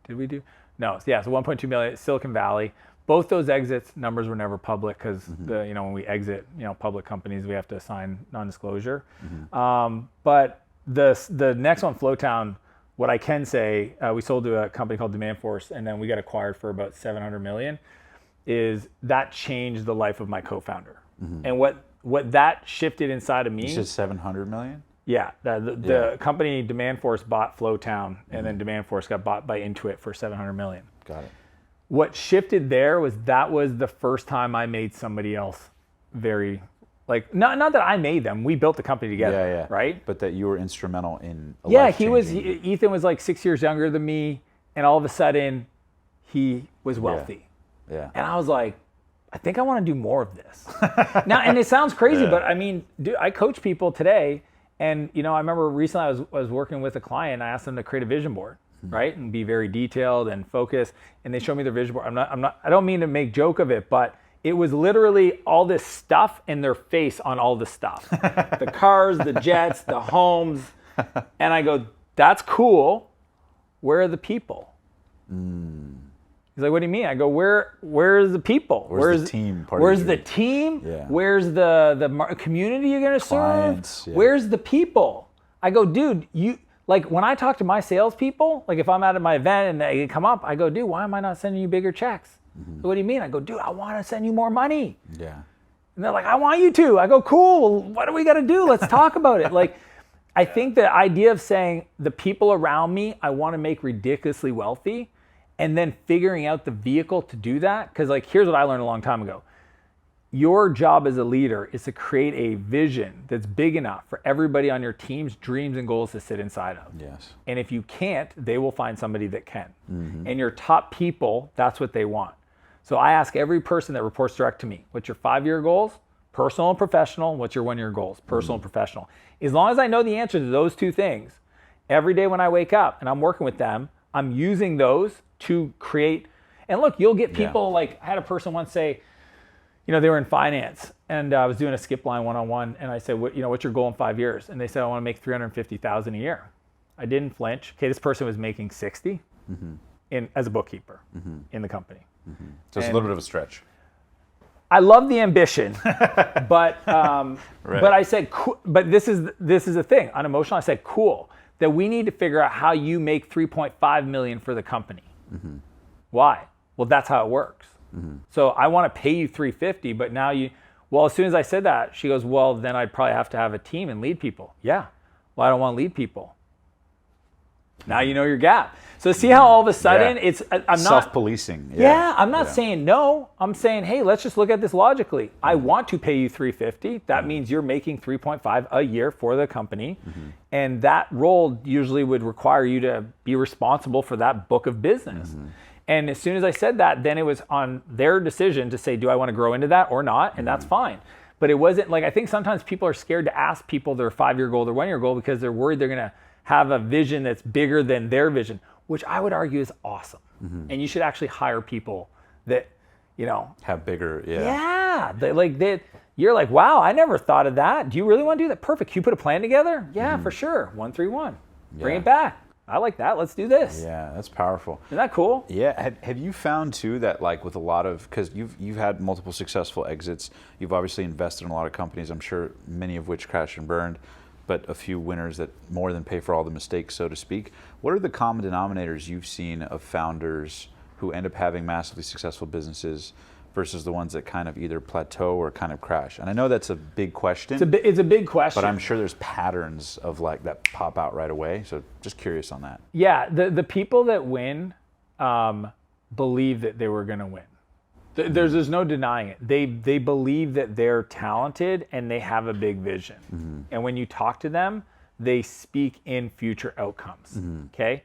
Did we do? No, yeah, so 1.2 million, Silicon Valley. Both those exits numbers were never public because when we exit public companies, we have to sign non-disclosure. But the next one, Flowtown, what I can say, we sold to a company called Demand Force, and then we got acquired for about $700 million. Is that changed the life of my co-founder? And what that shifted inside of me. You said $700 million? Yeah, the company Demand Force bought Flowtown, and then Demand Force got bought by Intuit for $700 million. Got it. What shifted there was that was the first time I made somebody else very, like, not that I made them. We built the company together, right? But that you were instrumental in a Ethan was like 6 years younger than me, and all of a sudden he was wealthy. Yeah. And I was like, I think I want to do more of this. Now, and it sounds crazy, but I mean, dude, I coach people today, and I remember recently I was working with a client. I asked them to create a vision board, right, and be very detailed and focused. And they showed me their vision board. I don't mean to make joke of it, but it was literally all this stuff and their face on all the stuff, the cars, the jets, the homes, and I go, that's cool. Where are the people? He's like, what do you mean? I go, where's the people? Where's the team? Where's the team? Yeah. Where's the community you're going to serve? Clients, yeah. Where's the people? I go, dude, like, when I talk to my salespeople, like if I'm out at my event and they come up, I go, dude, why am I not sending you bigger checks? So what do you mean? I go, dude, I want to send you more money. Yeah. And they're like, I want you to. I go, cool. What do we got to do? Let's talk about it. Like, I think the idea of saying the people around me, I want to make ridiculously wealthy, and then figuring out the vehicle to do that. Because, like, here's what I learned a long time ago. your job as a leader is to create a vision that's big enough for everybody on your team's dreams and goals to sit inside of. Yes. And if you can't, they will find somebody that can. And your top people, that's what they want. So I ask every person that reports direct to me, what's your 5-year goals? Personal and professional. What's your 1-year goals? Personal and professional. As long as I know the answer to those two things, every day when I wake up and I'm working with them, I'm using those to create. And look, you'll get people like, I had a person once say, they were in finance and I was doing a skip line one-on-one and I said, what's your goal in 5 years? And they said, I want to make $350,000 a year. I didn't flinch. Okay, this person was making 60 as a bookkeeper in the company. So it's a little bit of a stretch. I love the ambition, but but I said, but this is the thing. Unemotional, I said, cool, that we need to figure out how you make $3.5 million for the company. Why? Well, that's how it works. So I want to pay you $350, but now as soon as I said that, she goes, well, then I'd probably have to have a team and lead people. Yeah. Well, I don't want to lead people. Now you know your gap. So see how all of a sudden I'm not self-policing. I'm not saying no. I'm saying, hey, let's just look at this logically. I want to pay you $350. That means you're making $3.5 a year for the company. And that role usually would require you to be responsible for that book of business. And as soon as I said that, then it was on their decision to say, do I want to grow into that or not? And that's fine. But it wasn't like, I think sometimes people are scared to ask people their 5-year goal, their 1-year goal, because they're worried they're going to have a vision that's bigger than their vision, which I would argue is awesome. And you should actually hire people that, have bigger, you're like, wow, I never thought of that. Do you really want to do that? Perfect. Can you put a plan together? Yeah, for sure. 1-3-1. Bring it back. I like that. Let's do this. Yeah, that's powerful. Isn't that cool? Yeah. Have you found too that like with a lot of, because you've had multiple successful exits, you've obviously invested in a lot of companies, I'm sure many of which crashed and burned, but a few winners that more than pay for all the mistakes, so to speak. What are the common denominators you've seen of founders who end up having massively successful businesses versus the ones that kind of either plateau or kind of crash? And I know that's a big question. It's a big question. But I'm sure there's patterns of like that pop out right away. So just curious on that. Yeah, the people that win believe that they were going to win. There's no denying it. They believe that they're talented and they have a big vision. And when you talk to them, they speak in future outcomes. Okay,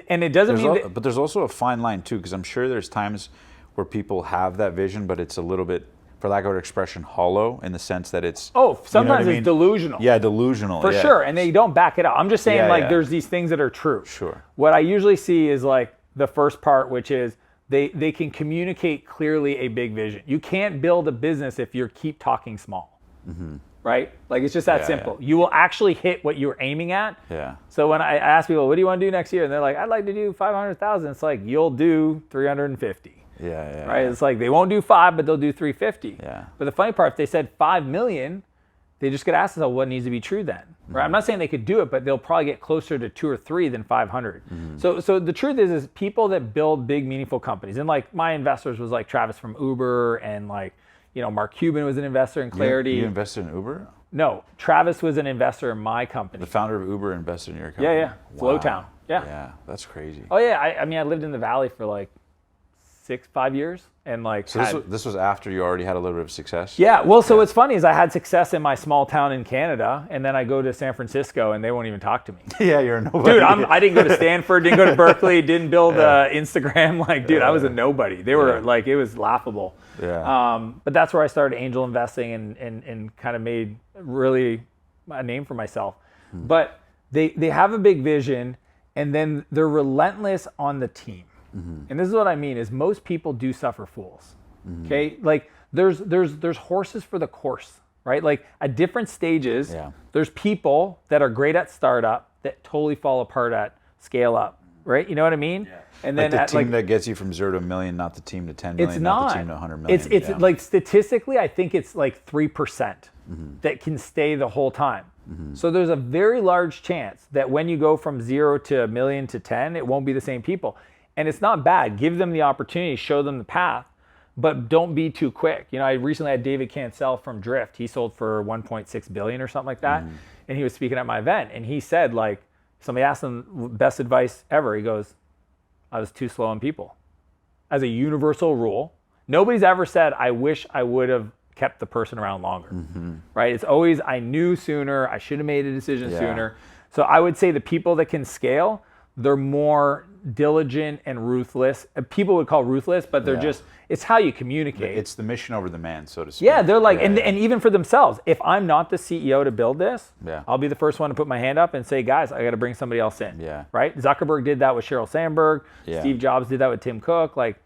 and it doesn't mean but there's also a fine line too, because I'm sure there's times where people have that vision, but it's a little bit, for lack of an expression, hollow in the sense that it's sometimes it's delusional. Yeah, delusional for sure, and they don't back it up. I'm just saying there's these things that are true. Sure. What I usually see is like the first part, which is they can communicate clearly a big vision. You can't build a business if you keep talking small, right? Like it's just that simple. You will actually hit what you're aiming at. Yeah. So when I ask people, what do you want to do next year? And they're like, I'd like to do 500,000. It's like, you'll do 350. Right? It's like they won't do 5, but they'll do 350. Yeah. But the funny part, if they said 5 million, they just could ask themselves what needs to be true then. Right? I'm not saying they could do it, but they'll probably get closer to 2 or 3 than 500. So the truth is people that build big, meaningful companies, and like my investors was like Travis from Uber, and like, Mark Cuban was an investor in Clarity. You invested in Uber? No, Travis was an investor in my company. The founder of Uber invested in your company? Yeah. Wow. Flowtown. Yeah. Yeah, that's crazy. Oh yeah, I mean, I lived in the Valley for like 5 years, and like. So this was after you already had a little bit of success? Yeah. Well, so what's funny is I had success in my small town in Canada, and then I go to San Francisco, and they won't even talk to me. Yeah, you're a nobody. Dude, I didn't go to Stanford, didn't go to Berkeley, didn't build Instagram. Like, dude, I was a nobody. They were like, it was laughable. Yeah. But that's where I started angel investing and kind of made really a name for myself. But they have a big vision, and then they're relentless on the team. And this is what I mean is most people do suffer fools. Okay, like there's horses for the course, right? Like at different stages, there's people that are great at startup that totally fall apart at scale up, right? You know what I mean? Yeah. And like then the team that gets you from 0 to $1 million, not the team to 10 million, it's not the team to 100 million. It's like statistically, I think it's like 3% that can stay the whole time. So there's a very large chance that when you go from 0 to $1 million to 10, it won't be the same people. And it's not bad. Give them the opportunity, show them the path, but don't be too quick. I recently had David Cancel from Drift. He sold for 1.6 billion or something like that. And he was speaking at my event, and he said, like, somebody asked him best advice ever. He goes, I was too slow on people. As a universal rule, nobody's ever said, I wish I would have kept the person around longer, right? It's always, I knew sooner, I should have made a decision sooner. So I would say the people that can scale, they're more diligent and ruthless. People would call ruthless, but they're just, it's how you communicate. It's the mission over the man, so to speak. Yeah, they're like, and even for themselves, if I'm not the CEO to build this, I'll be the first one to put my hand up and say, guys, I got to bring somebody else in. Yeah. Right? Zuckerberg did that with Sheryl Sandberg. Steve Jobs did that with Tim Cook. Like,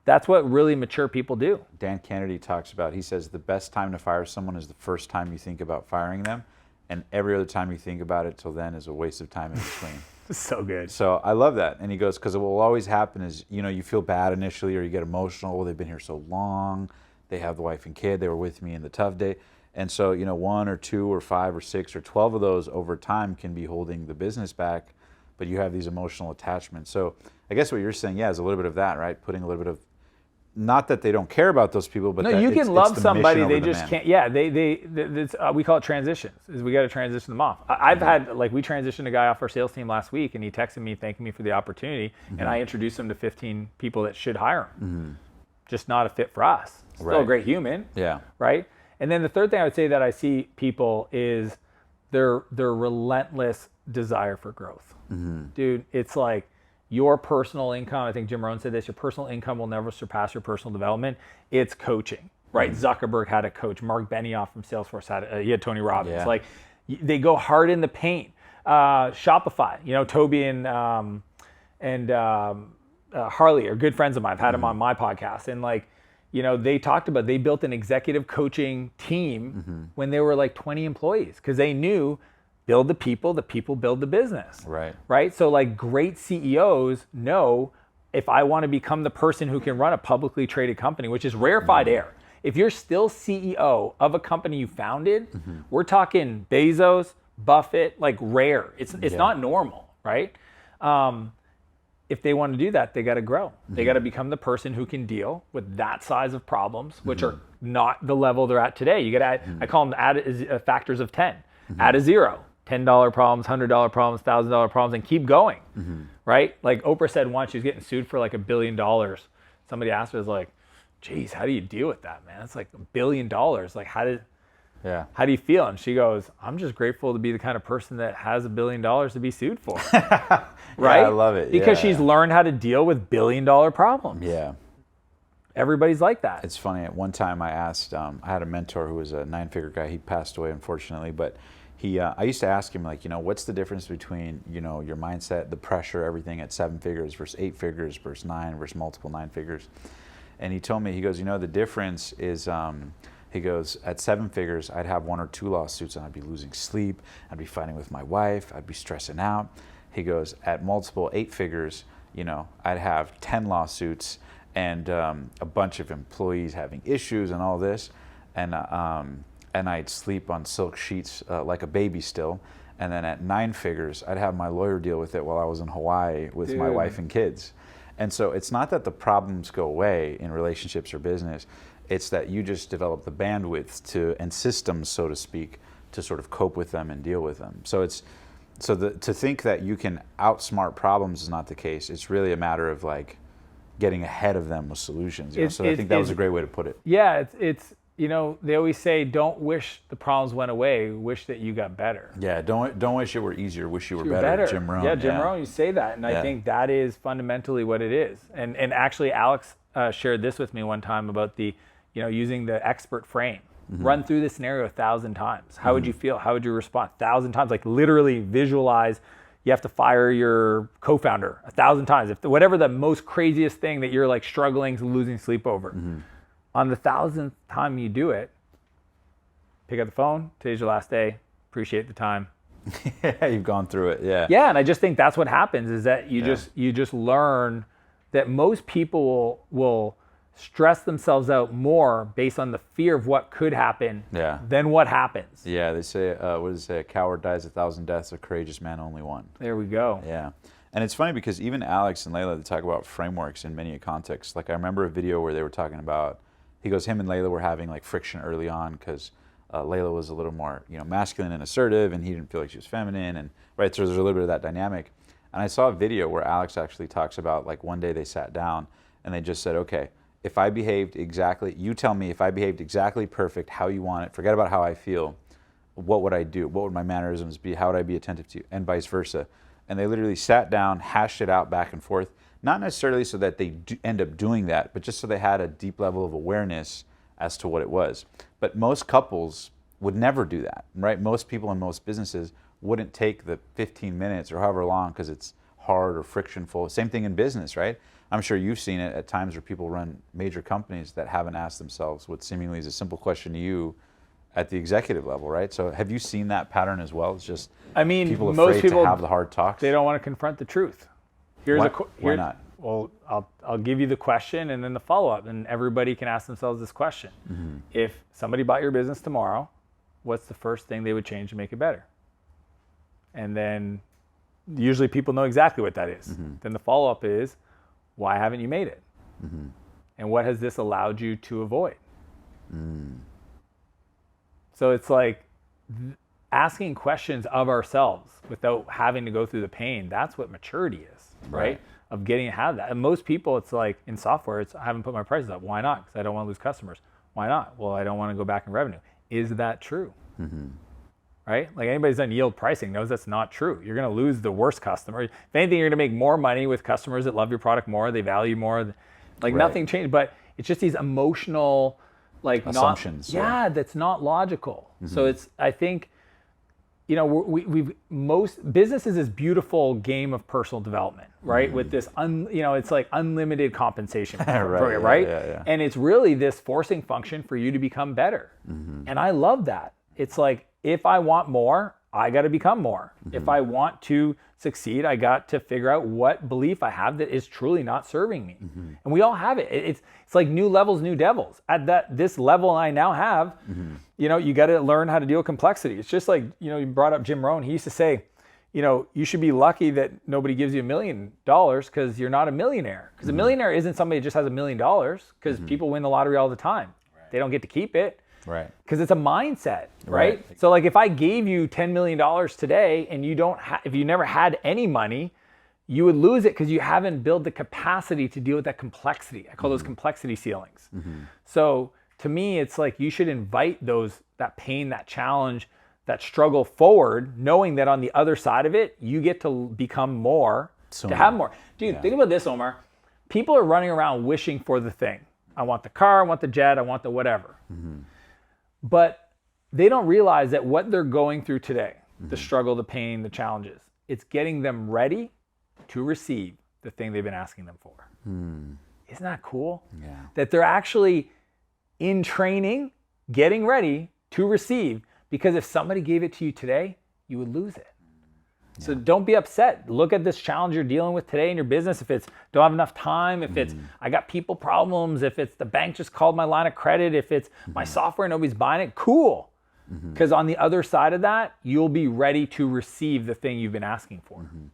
that's what really mature people do. Dan Kennedy talks about, he says the best time to fire someone is the first time you think about firing them, and every other time you think about it till then is a waste of time in between. So good. So I love that. And he goes, because what will always happen is, you feel bad initially or you get emotional. Well, they've been here so long. They have the wife and kid. They were with me in the tough day. And so, 1 or 2 or 5 or 6 or 12 of those over time can be holding the business back, but you have these emotional attachments. So I guess what you're saying, is a little bit of that, right? Putting a little bit of, not that they don't care about those people, but no, you can love somebody, they just man. can't. Yeah, we call it transitions. Is we got to transition them off. I've had, like, we transitioned a guy off our sales team last week, and he texted me thanking me for the opportunity, and I introduced him to 15 people that should hire him. Just not a fit for us. Still a great human. Yeah. Right. And then the third thing I would say that I see people is their relentless desire for growth. Dude, it's like, your personal income, I think Jim Rohn said this, your personal income will never surpass your personal development. It's coaching, right? Zuckerberg had a coach. Mark Benioff from Salesforce he had Tony Robbins. Yeah. Like, they go hard in the paint. Shopify, Toby and Harley are good friends of mine. I've had them on my podcast. And they talked about, they built an executive coaching team when they were like 20 employees because they knew, build the people build the business. Right? So like great CEOs know, if I want to become the person who can run a publicly traded company, which is rarefied air. If you're still CEO of a company you founded, we're talking Bezos, Buffett, like rare. It's not normal, right? If they want to do that, they got to grow. They got to become the person who can deal with that size of problems, which are not the level they're at today. You got to add, I call them factors of 10. Add a zero. $10 problems, $100 problems, $1,000 problems, and keep going, right? Like Oprah said once, she was getting sued for like $1 billion. Somebody asked her, like, geez, how do you deal with that, man? It's like $1 billion. Like, how do you feel? And she goes, I'm just grateful to be the kind of person that has $1 billion to be sued for. Right? I love it. Because she's learned how to deal with $1 billion problems. Yeah. Everybody's like that. It's funny. At one time I asked, I had a mentor who was a 9-figure guy. He passed away, unfortunately, but I used to ask him, like, what's the difference between, your mindset, the pressure, everything at 7 figures versus 8 figures versus 9 versus multiple 9 figures. And he told me, he goes, the difference is, he goes, at 7 figures, I'd have 1 or 2 lawsuits and I'd be losing sleep. I'd be fighting with my wife. I'd be stressing out. He goes, at multiple 8 figures, I'd have 10 lawsuits and a bunch of employees having issues and all this. And I'd sleep on silk sheets like a baby still. And then at 9 figures, I'd have my lawyer deal with it while I was in Hawaii with my wife and kids. And so it's not that the problems go away in relationships or business. It's that you just develop the bandwidth and systems, so to speak, to sort of cope with them and deal with them. So to think that you can outsmart problems is not the case. It's really a matter of like getting ahead of them with solutions. So I think that was a great way to put it. Yeah, it's they always say, don't wish the problems went away, wish that you got better. Yeah, don't wish it were easier, wish you were better. Jim Rohn. Yeah, Jim Rohn, you say that, and I think that is fundamentally what it is. And actually, Alex shared this with me one time about the, using the expert frame. Run through the scenario 1,000 times. How would you feel? How would you respond? 1,000 times, like literally visualize. You have to fire your co-founder 1,000 times. Whatever the most craziest thing that you're like struggling, losing sleep over. On the 1,000th time you do it, pick up the phone. Today's your last day. Appreciate the time. Yeah, you've gone through it. Yeah. Yeah, and I just think that's what happens is that you just learn that most people will stress themselves out more based on the fear of what could happen than what happens. Yeah, they say, what does it say? A coward dies 1,000 deaths, a courageous man only one. There we go. Yeah. And it's funny because even Alex and Layla, they talk about frameworks in many contexts. Like I remember a video where they were talking about, he goes, him and Layla were having like friction early on because Layla was a little more, masculine and assertive, and he didn't feel like she was feminine, and right, so there's a little bit of that dynamic. And I saw a video where Alex actually talks about like one day they sat down and they just said, okay, if I behaved exactly, you tell me if I behaved exactly perfect, how you want it, forget about how I feel, what would I do? What would my mannerisms be? How would I be attentive to you? And vice versa. And they literally sat down, hashed it out back and forth, not necessarily so that they end up doing that, but just so they had a deep level of awareness as to what it was. But most couples would never do that, right? Most people in most businesses wouldn't take the 15 minutes or however long because it's hard or frictionful. Same thing in business, right? I'm sure you've seen it at times where people run major companies that haven't asked themselves what seemingly is a simple question to you at the executive level, right? So have you seen that pattern as well? It's just people most afraid people, to have the hard talks. They don't want to confront the truth. Why not? Well, I'll give you the question and then the follow-up, and everybody can ask themselves this question. Mm-hmm. If somebody bought your business tomorrow, what's the first thing they would change to make it better? And then usually people know exactly what that is. Mm-hmm. Then the follow-up is, why haven't you made it? Mm-hmm. And what has this allowed you to avoid? Mm. So it's like asking questions of ourselves without having to go through the pain. That's what maturity is, right? Of getting to have that. And most people, it's like in software, it's I haven't put my prices up. Why not? Because I don't want to lose customers. Why not? Well, I don't want to go back in revenue. Is that true? Mm-hmm. Right? Like anybody's done yield pricing knows that's not true. You're going to lose the worst customer. If anything, you're going to make more money with customers that love your product more, they value more. Like nothing changed, but it's just these emotional, like assumptions. That's not logical. Mm-hmm. So it's, I think, most business is this beautiful game of personal development, right? Mm-hmm. With this, it's like unlimited compensation program, right? Yeah. And it's really this forcing function for you to become better. Mm-hmm. And I love that. It's like, if I want more, I got to become more. Mm-hmm. If I want to succeed, I got to figure out what belief I have that is truly not serving me. Mm-hmm. And we all have it. It's like new levels, new devils. At this level I now have, mm-hmm. You got to learn how to deal with complexity. It's just like, you brought up Jim Rohn. He used to say, you should be lucky that nobody gives you $1 million because you're not a millionaire. Because mm-hmm. a millionaire isn't somebody who just has $1 million because mm-hmm. people win the lottery all the time. Right. They don't get to keep it. Right. Because it's a mindset, right? So like if I gave you $10 million today and if you never had any money, you would lose it because you haven't built the capacity to deal with that complexity. I call mm-hmm. those complexity ceilings. Mm-hmm. So to me, it's like you should invite that pain, that challenge, that struggle forward, knowing that on the other side of it, you get to become more, have more. Dude, think about this, Omar. People are running around wishing for the thing. I want the car, I want the jet, I want the whatever. Mm-hmm. But they don't realize that what they're going through today, mm-hmm. the struggle, the pain, the challenges, it's getting them ready to receive the thing they've been asking them for. Mm. Isn't that cool? Yeah. That they're actually in training, getting ready to receive, because if somebody gave it to you today, you would lose it. Yeah. So don't be upset. Look at this challenge you're dealing with today in your business. If it's don't have enough time, if it's I got people problems, if it's the bank just called my line of credit, if it's my software, nobody's buying it, cool. Because on the other side of that, you'll be ready to receive the thing you've been asking for. Mm-hmm.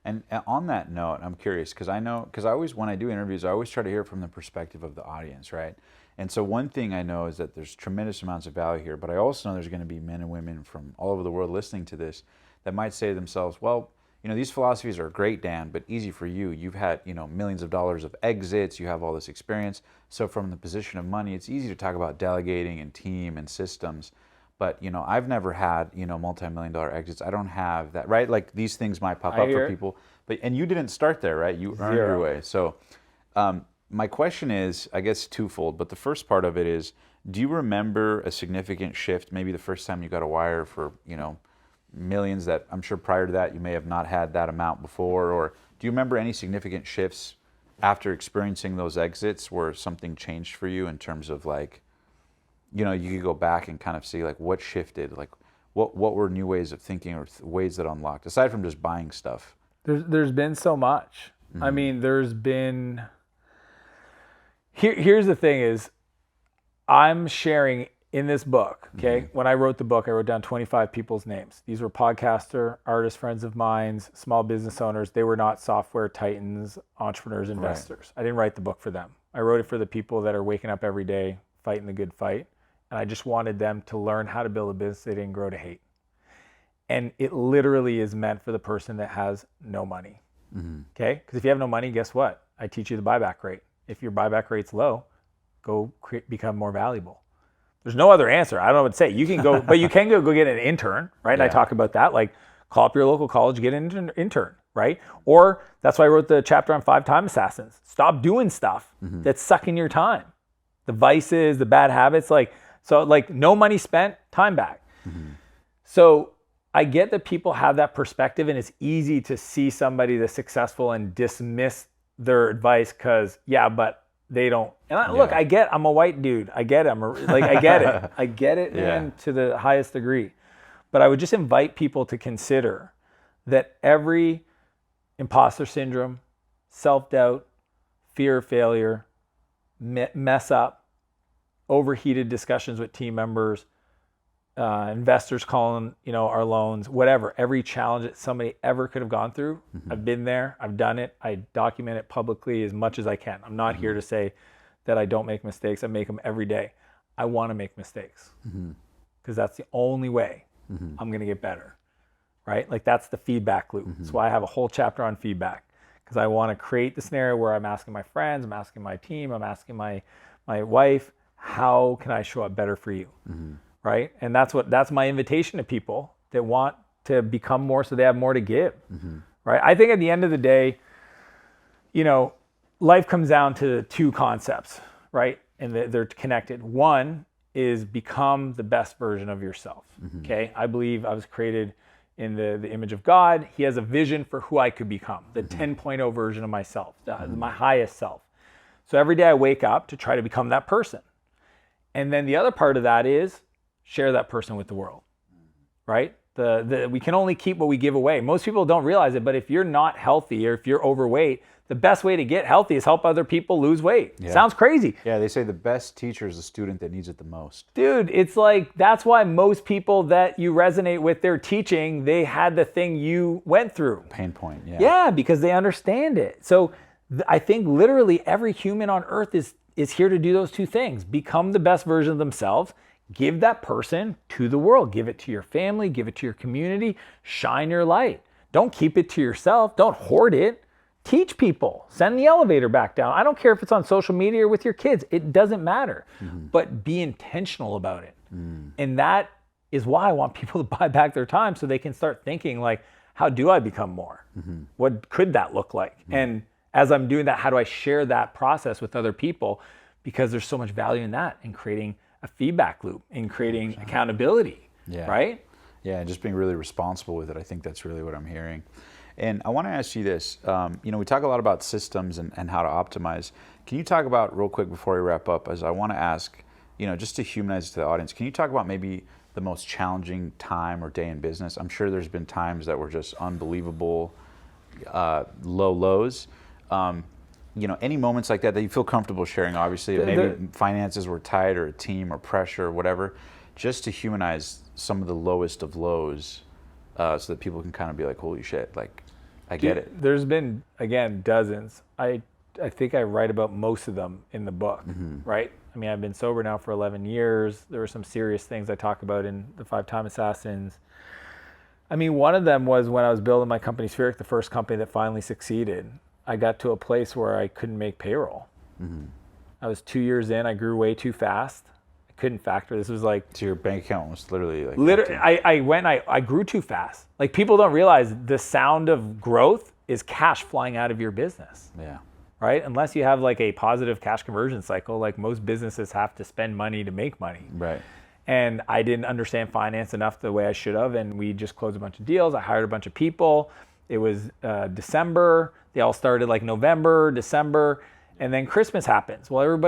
And on that note, I'm curious because I always, when I do interviews, I always try to hear from the perspective of the audience, right? And so one thing I know is that there's tremendous amounts of value here, but I also know there's going to be men and women from all over the world listening to this that might say to themselves, well, these philosophies are great, Dan, but easy for you. You've had, millions of dollars of exits. You have all this experience. So from the position of money, it's easy to talk about delegating and team and systems. But, I've never had, multi-million-dollar exits. I don't have that, right? Like these things might pop up for people. And you didn't start there, right? You earned your way. So my question is, I guess, twofold. But the first part of it is, do you remember a significant shift, maybe the first time you got a wire for, millions that I'm sure prior to that you may have not had that amount before? Or do you remember any significant shifts after experiencing those exits where something changed for you in terms of like, you could go back and kind of see like what shifted, like what were new ways of thinking or ways that unlocked, aside from just buying stuff? There's been so much. Mm-hmm. I mean, there's been, here's the thing is, I'm sharing in this book, okay? Mm-hmm. When I wrote the book, I wrote down 25 people's names. These were podcaster, artists, friends of mine, small business owners. They were not software titans, entrepreneurs, investors. Right. I didn't write the book for them. I wrote it for the people that are waking up every day, fighting the good fight. And I just wanted them to learn how to build a business they didn't grow to hate. And it literally is meant for the person that has no money, okay? Because if you have no money, guess what? I teach you the buyback rate. if your buyback rate's low, go become more valuable. There's no other answer. I don't know what to say. You can go, but you can go get an intern, right? And I talk about that. Like, call up your local college, get an intern, right? Or that's why I wrote the chapter on 5 time assassins. Stop doing stuff that's sucking your time. The vices, the bad habits, like no money spent, time back. So I get that people have that perspective, and it's easy to see somebody that's successful and dismiss their advice because, but they don't. And look, I'm a white dude. I get it. I get it. I get it, man, to the highest degree. But I would just invite people to consider that every imposter syndrome, self-doubt, fear of failure, mess up, overheated discussions with team members, investors calling, our loans, whatever, every challenge that somebody ever could have gone through. I've been there, I've done it, I document it publicly as much as I can. I'm not here to say that I don't make mistakes. I make them every day. I want to make mistakes because that's the only way I'm going to get better, right? Like, that's the feedback loop. That's why I have a whole chapter on feedback, because I want to create the scenario where I'm asking my friends, I'm asking my team, I'm asking my wife, how can I show up better for you? Right? And that's my invitation to people that want to become more so they have more to give. Right? I think at the end of the day, life comes down to 2 concepts, right? And they're connected. One is become the best version of yourself. Okay? I believe I was created in the image of God. He has a vision for who I could become, the 10.0 version of myself, my highest self. So every day I wake up to try to become that person. And then the other part of that is share that person with the world, right? We can only keep what we give away. Most people don't realize it, but if you're not healthy or if you're overweight, the best way to get healthy is help other people lose weight. Yeah. Sounds crazy. Yeah, they say the best teacher is the student that needs it the most. Dude, it's like, that's why most people that you resonate with their teaching, they had the thing you went through. Pain point, yeah. Yeah, because they understand it. So I think literally every human on earth is here to do those 2 things. Become the best version of themselves. Give that person to the world. Give it to your family. Give it to your community. Shine your light. Don't keep it to yourself. Don't hoard it. Teach people. Send the elevator back down. I don't care if it's on social media or with your kids. It doesn't matter. But be intentional about it. And that is why I want people to buy back their time, so they can start thinking, like, how do I become more? What could that look like? And as I'm doing that, how do I share that process with other people? Because there's so much value in that, in creating a feedback loop, in creating accountability, right? Yeah, and just being really responsible with it. I think that's really what I'm hearing. And I want to ask you this. We talk a lot about systems and how to optimize. Can you talk about, real quick before we wrap up, as I want to ask, just to humanize it to the audience, can you talk about maybe the most challenging time or day in business? I'm sure there's been times that were just unbelievable, low lows. Any moments like that you feel comfortable sharing, obviously, maybe finances were tight or a team or pressure or whatever, just to humanize some of the lowest of lows, so that people can kind of be like, holy shit, like, I get it. There's been, again, dozens. I think I write about most of them in the book, right? I mean, I've been sober now for 11 years. There were some serious things I talk about in the 5 time assassins. I mean, one of them was when I was building my company, Spheric, the first company that finally succeeded. I got to a place where I couldn't make payroll. I was 2 years in. I grew way too fast. I couldn't factor. This was like... So your bank account was literally like... Literally, I grew too fast. Like, people don't realize the sound of growth is cash flying out of your business. Yeah. Right? Unless you have like a positive cash conversion cycle, like most businesses have to spend money to make money. Right. And I didn't understand finance enough the way I should have. And we just closed a bunch of deals. I hired a bunch of people. It was December. They all started like November, December, and then Christmas happens. Well,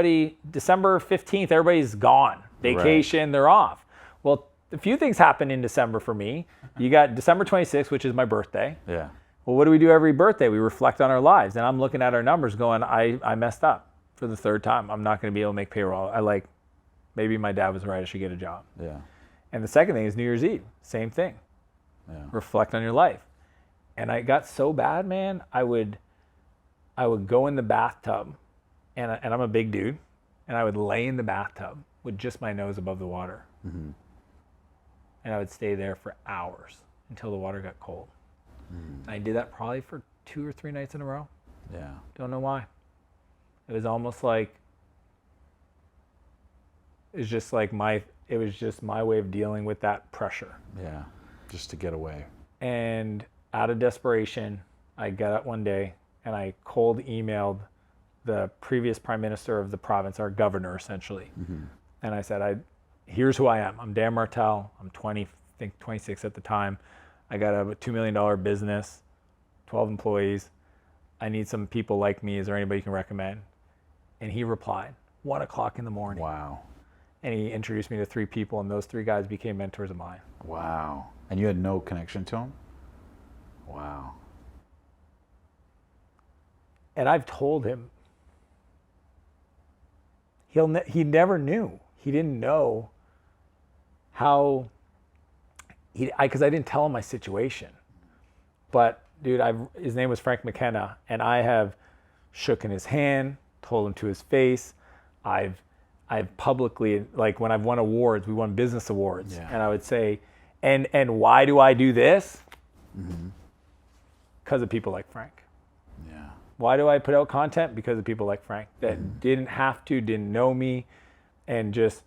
December 15th, everybody's gone. Vacation, They're off. Well, a few things happened in December for me. You got December 26th, which is my birthday. Yeah. Well, what do we do every birthday? We reflect on our lives. And I'm looking at our numbers going, I messed up for the 3rd time. I'm not going to be able to make payroll. Maybe my dad was right. I should get a job. Yeah. And the second thing is New Year's Eve. Same thing. Yeah. Reflect on your life. And I got so bad, man, I would go in the bathtub, and I'm a big dude, and I would lay in the bathtub with just my nose above the water. And I would stay there for hours until the water got cold. I did that probably for 2 or 3 nights in a row. Yeah. Don't know why. It was almost like it was just my way of dealing with that pressure. Yeah, just to get away. And out of desperation, I got up one day and I cold emailed the previous prime minister of the province, our governor essentially. And I said, here's who I am. I'm Dan Martell. I'm 20, I think 26 at the time. I got a $2 million business, 12 employees. I need some people like me. Is there anybody you can recommend? And he replied, 1 o'clock in the morning. Wow. And he introduced me to 3 people, and those 3 guys became mentors of mine. Wow. And you had no connection to him? Wow. And I've told him, he never knew. He didn't know how, because I didn't tell him my situation. But dude, his name was Frank McKenna, and I have shooken his hand, told him to his face. I've publicly, like when I've won awards, we won business awards, and I would say, and why do I do this? Because of people like Frank. Yeah. Why do I put out content? Because of people like Frank that didn't have to, didn't know me, and just,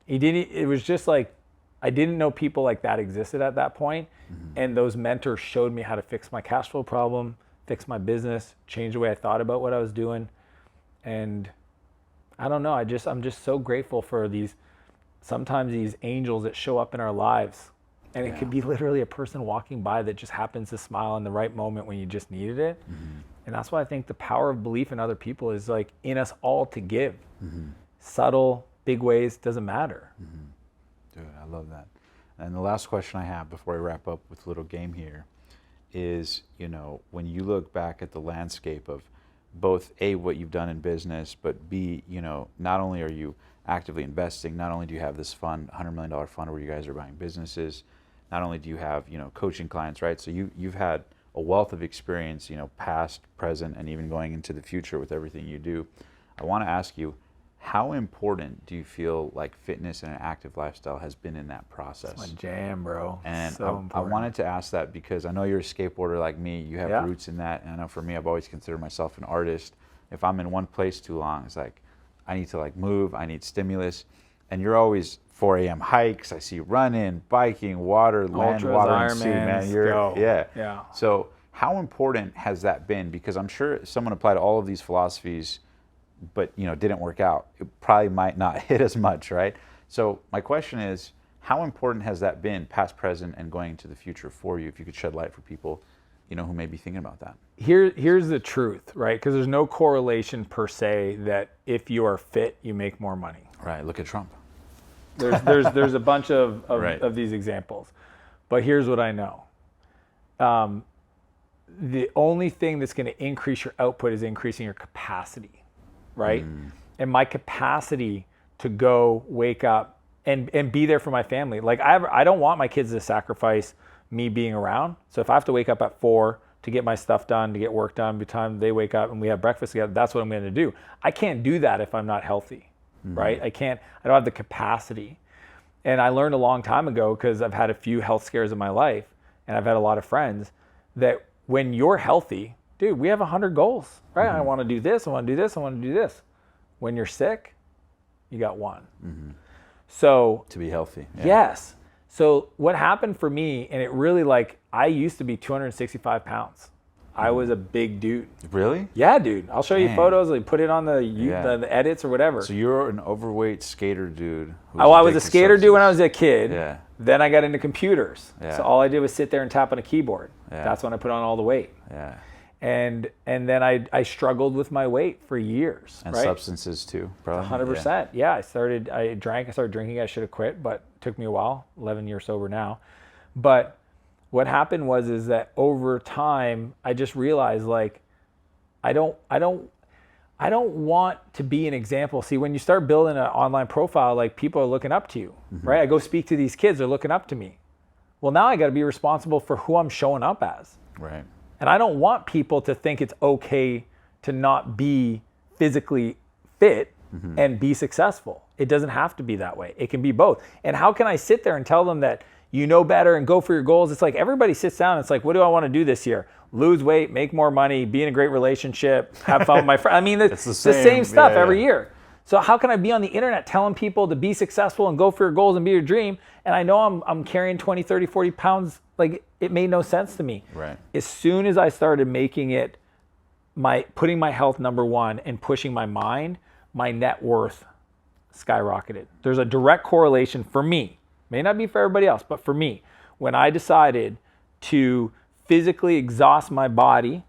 it was just like, I didn't know people like that existed at that point. And those mentors showed me how to fix my cash flow problem, fix my business, change the way I thought about what I was doing. And I don't know, I'm just so grateful for sometimes these angels that show up in our lives. And it could be literally a person walking by that just happens to smile in the right moment when you just needed it. And that's why I think the power of belief in other people is like in us all to give. Subtle, big ways, doesn't matter. Dude, I love that. And the last question I have before I wrap up with a little game here is, when you look back at the landscape of both A, what you've done in business, but B, not only are you actively investing, not only do you have this fund, $100 million fund where you guys are buying businesses, not only do you have, coaching clients, right? So you've had a wealth of experience, past, present, and even going into the future with everything you do. I want to ask you, how important do you feel like fitness and an active lifestyle has been in that process? It's my jam, bro. And so I wanted to ask that because I know you're a skateboarder like me. You have roots in that. And I know for me, I've always considered myself an artist. If I'm in one place too long, it's like, I need to move. I need stimulus. And you're always 4 a.m. hikes. I see you running, biking, water, land, Ultras, water, and Ironmans, sea, man. Yeah. So how important has that been? Because I'm sure if someone applied all of these philosophies, but didn't work out, it probably might not hit as much, right? So my question is, how important has that been, past, present, and going into the future for you? If you could shed light for people, who may be thinking about that. Here's the truth, right? Because there's no correlation per se that if you are fit, you make more money. Right. Look at Trump. There's a bunch of Right. these examples, but here's what I know. The only thing that's going to increase your output is increasing your capacity. Right? And my capacity to go wake up and be there for my family. Like I don't want my kids to sacrifice me being around. So if I have to wake up at 4 to get my stuff done, to get work done, by the time they wake up and we have breakfast together, that's what I'm going to do. I can't do that if I'm not healthy, right? I don't have the capacity. And I learned a long time ago, because I've had a few health scares in my life and I've had a lot of friends, that when you're healthy, dude, we have 100 goals, right? I want to do this, I want to do this, I want to do this. When you're sick, you got one. So To be healthy. Yeah. Yes. So what happened for me, and it really I used to be 265 pounds. I was a big dude. Really? Yeah, dude. I'll show you Dang. photos. Put it on the edits or whatever. So you're an overweight skater dude. I was a skater dude when I was a kid. Yeah. Then I got into computers. Yeah. So all I did was sit there and tap on a keyboard. Yeah. That's when I put on all the weight. Yeah. And then I struggled with my weight for years. And right? substances too, probably. 100%. Yeah, I started drinking. I should have quit, but it took me a while. 11 years sober now. But what happened was that over time, I just realized I don't want to be an example. See, when you start building an online profile, people are looking up to you, right? I go speak to these kids, they're looking up to me. Well, now I got to be responsible for who I'm showing up as. Right. And I don't want people to think it's okay to not be physically fit and be successful. It doesn't have to be that way. It can be both. And how can I sit there and tell them that you know better and go for your goals. It's like everybody sits down. It's like, what do I want to do this year? Lose weight, make more money, be in a great relationship, have fun with my friends. I mean, it's the same stuff every year. So how can I be on the internet telling people to be successful and go for your goals and be your dream? And I know I'm carrying 20, 30, 40 pounds. Like, it made no sense to me. Right. As soon as I started making it putting my health number one and pushing my mind, my net worth skyrocketed. There's a direct correlation for me. May not be for everybody else, but for me, when I decided to physically exhaust my body,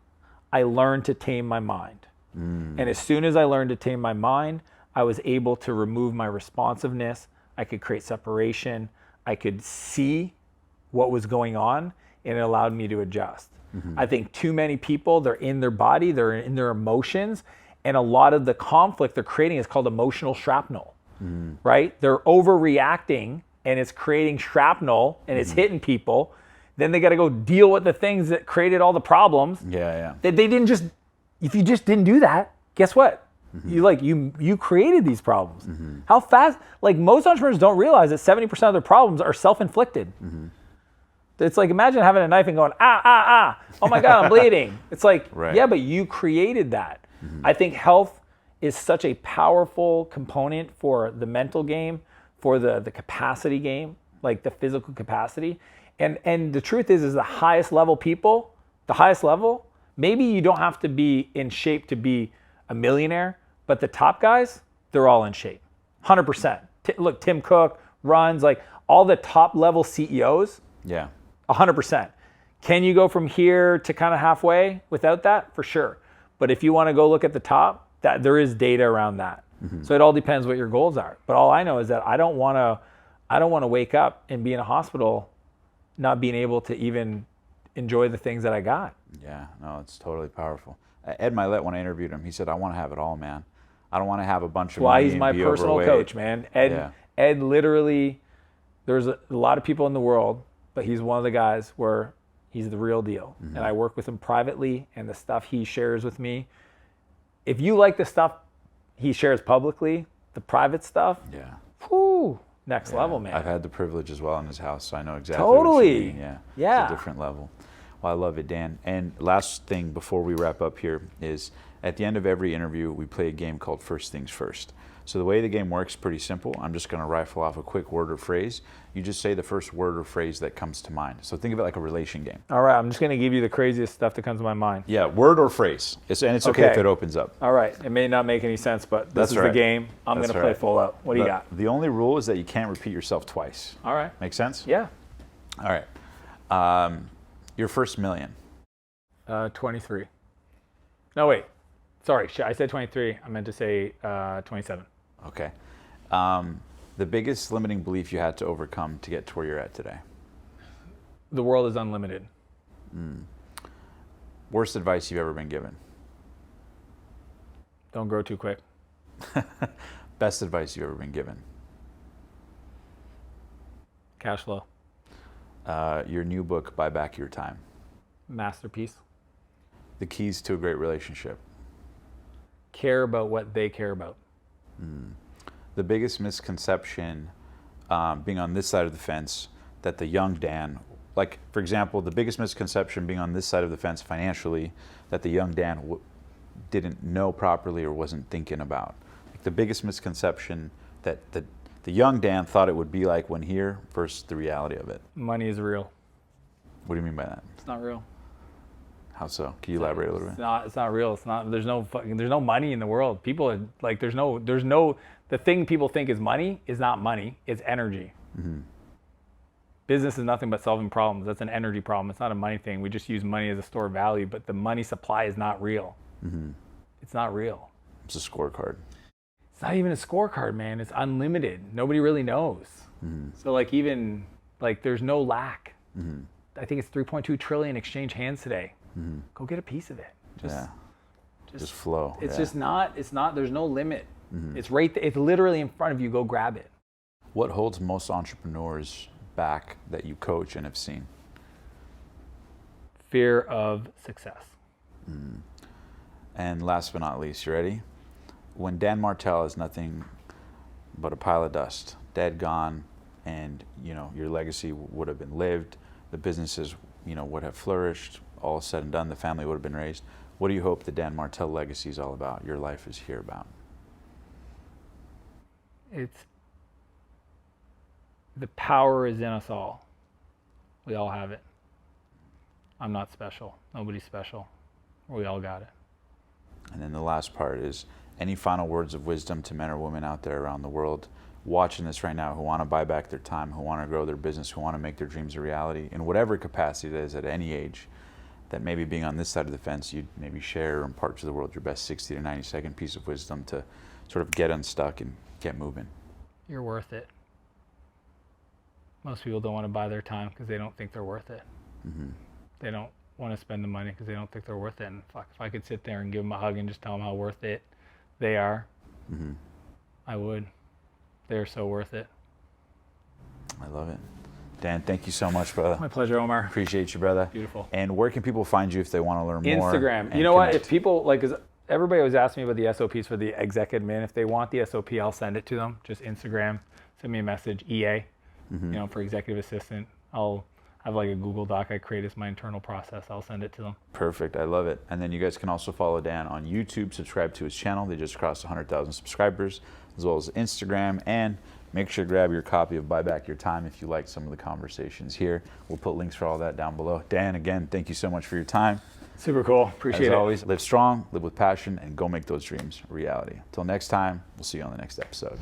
I learned to tame my mind. And as soon as I learned to tame my mind, I was able to remove my responsiveness. I could create separation. I could see what was going on, and it allowed me to adjust. I think too many people, they're in their body, they're in their emotions, and a lot of the conflict they're creating is called emotional shrapnel, right? They're overreacting, and it's creating shrapnel, and it's hitting people. Then they got to go deal with the things that created all the problems. They didn't just, if you just didn't do that, guess what? You created these problems. How fast, like most entrepreneurs don't realize that 70% of their problems are self-inflicted. It's like, imagine having a knife and going, oh my God, I'm bleeding. It's like, yeah, but you created that. I think health is such a powerful component for the mental game, for the capacity game, like the physical capacity. And the truth is the highest level people, the highest level, maybe you don't have to be in shape to be a millionaire, but the top guys, they're all in shape, 100%. Look, Tim Cook runs, like all the top level CEOs, 100%. Can you go from here to kind of halfway without that? For sure. But if you want to go look at the top, that there is data around that. So it all depends what your goals are. But all I know is that I don't want to wake up and be in a hospital not being able to even enjoy the things that I got. Yeah, no, it's totally powerful. Ed Milet, when I interviewed him, he said, I want to have it all, man. I don't want to have a bunch of money He's my and be personal overweight. coach, man. Ed literally, there's a lot of people in the world, but he's one of the guys where he's the real deal. And I work with him privately, and the stuff he shares with me, if you like the stuff he shares publicly, the private stuff, next level, man. I've had the privilege as well in his house, so I know exactly what you mean. Yeah. It's a different level. Well, I love it, Dan. And last thing before we wrap up here is at the end of every interview, we play a game called First Things First. So the way the game works is pretty simple. I'm just going to rifle off a quick word or phrase. You just say the first word or phrase that comes to mind. So think of it like a relation game. All right, I'm just going to give you the craziest stuff that comes to my mind. Yeah, word or phrase. It's okay if it opens up. All right, it may not make any sense, but this is the game. I'm going to play full out. What do you got? The only rule is that you can't repeat yourself twice. All right. Make sense? Yeah. All right. Your first million. 23. No, wait. Sorry, I said 23. I meant to say 27. Okay. The biggest limiting belief you had to overcome to get to where you're at today? The world is unlimited. Worst advice you've ever been given? Don't grow too quick. Best advice you've ever been given? Cash flow. Your new book, Buy Back Your Time. Masterpiece. The keys to a great relationship. Care about what they care about. The biggest misconception, being on this side of the fence, that the young Dan, like for example, the biggest misconception being on this side of the fence financially, that the young Dan didn't know properly or wasn't thinking about. Like the biggest misconception that the young Dan thought it would be like when here versus the reality of it. Money is real. What do you mean by that? It's not real. How so? Can you elaborate a little bit? It's not real. It's not. There's no money in the world. People are like, there's no. The thing people think is money is not money. It's energy. Business is nothing but solving problems. That's an energy problem. It's not a money thing. We just use money as a store of value, but the money supply is not real. It's not real. It's a scorecard. It's not even a scorecard, man. It's unlimited. Nobody really knows. So like even like there's no lack. I think it's 3.2 trillion exchange hands today. Go get a piece of it. Just flow. It's just not. It's not. There's no limit. It's right. It's literally in front of you. Go grab it. What holds most entrepreneurs back that you coach and have seen? Fear of success. And last but not least, you ready? When Dan Martell is nothing but a pile of dust, dead, gone, and your legacy would have been lived, the businesses would have flourished, all said and done, the family would have been raised. What do you hope the Dan Martell legacy is all about, your life is here about? It's the power is in us all. We all have it. I'm not special. Nobody's special. We all got it. And then the last part is, any final words of wisdom to men or women out there around the world watching this right now who want to buy back their time, who want to grow their business, who want to make their dreams a reality in whatever capacity it is at any age, that maybe being on this side of the fence, you'd maybe share or impart to the world your best 60 to 90 second piece of wisdom to sort of get unstuck and get moving? You're worth it. Most people don't want to buy their time because they don't think they're worth it. Mm-hmm. They don't want to spend the money because they don't think they're worth it. And fuck, if I could sit there and give them a hug and just tell them how worth it they are, Mm-hmm. I would. They're so worth it. I love it. Dan, thank you so much, brother. My pleasure, Omar. Appreciate you, brother. Beautiful. And where can people find you if they want to learn more? Instagram. and You know what? connect? If people, like, 'cause everybody always asks me about the SOPs for the exec admin. If they want the SOP, I'll send it to them. Just Instagram. Send me a message, EA, Mm-hmm. for executive assistant. I'll have like a Google Doc I create as my internal process. I'll send it to them. Perfect. I love it. And then you guys can also follow Dan on YouTube, subscribe to his channel. They just crossed 100,000 subscribers, as well as Instagram. And make sure to grab your copy of Buy Back Your Time if you like some of the conversations here. We'll put links for all that down below. Dan, again, thank you so much for your time. Super cool. Appreciate As it. always, live strong, live with passion, and go make those dreams a reality. Until next time, we'll see you on the next episode.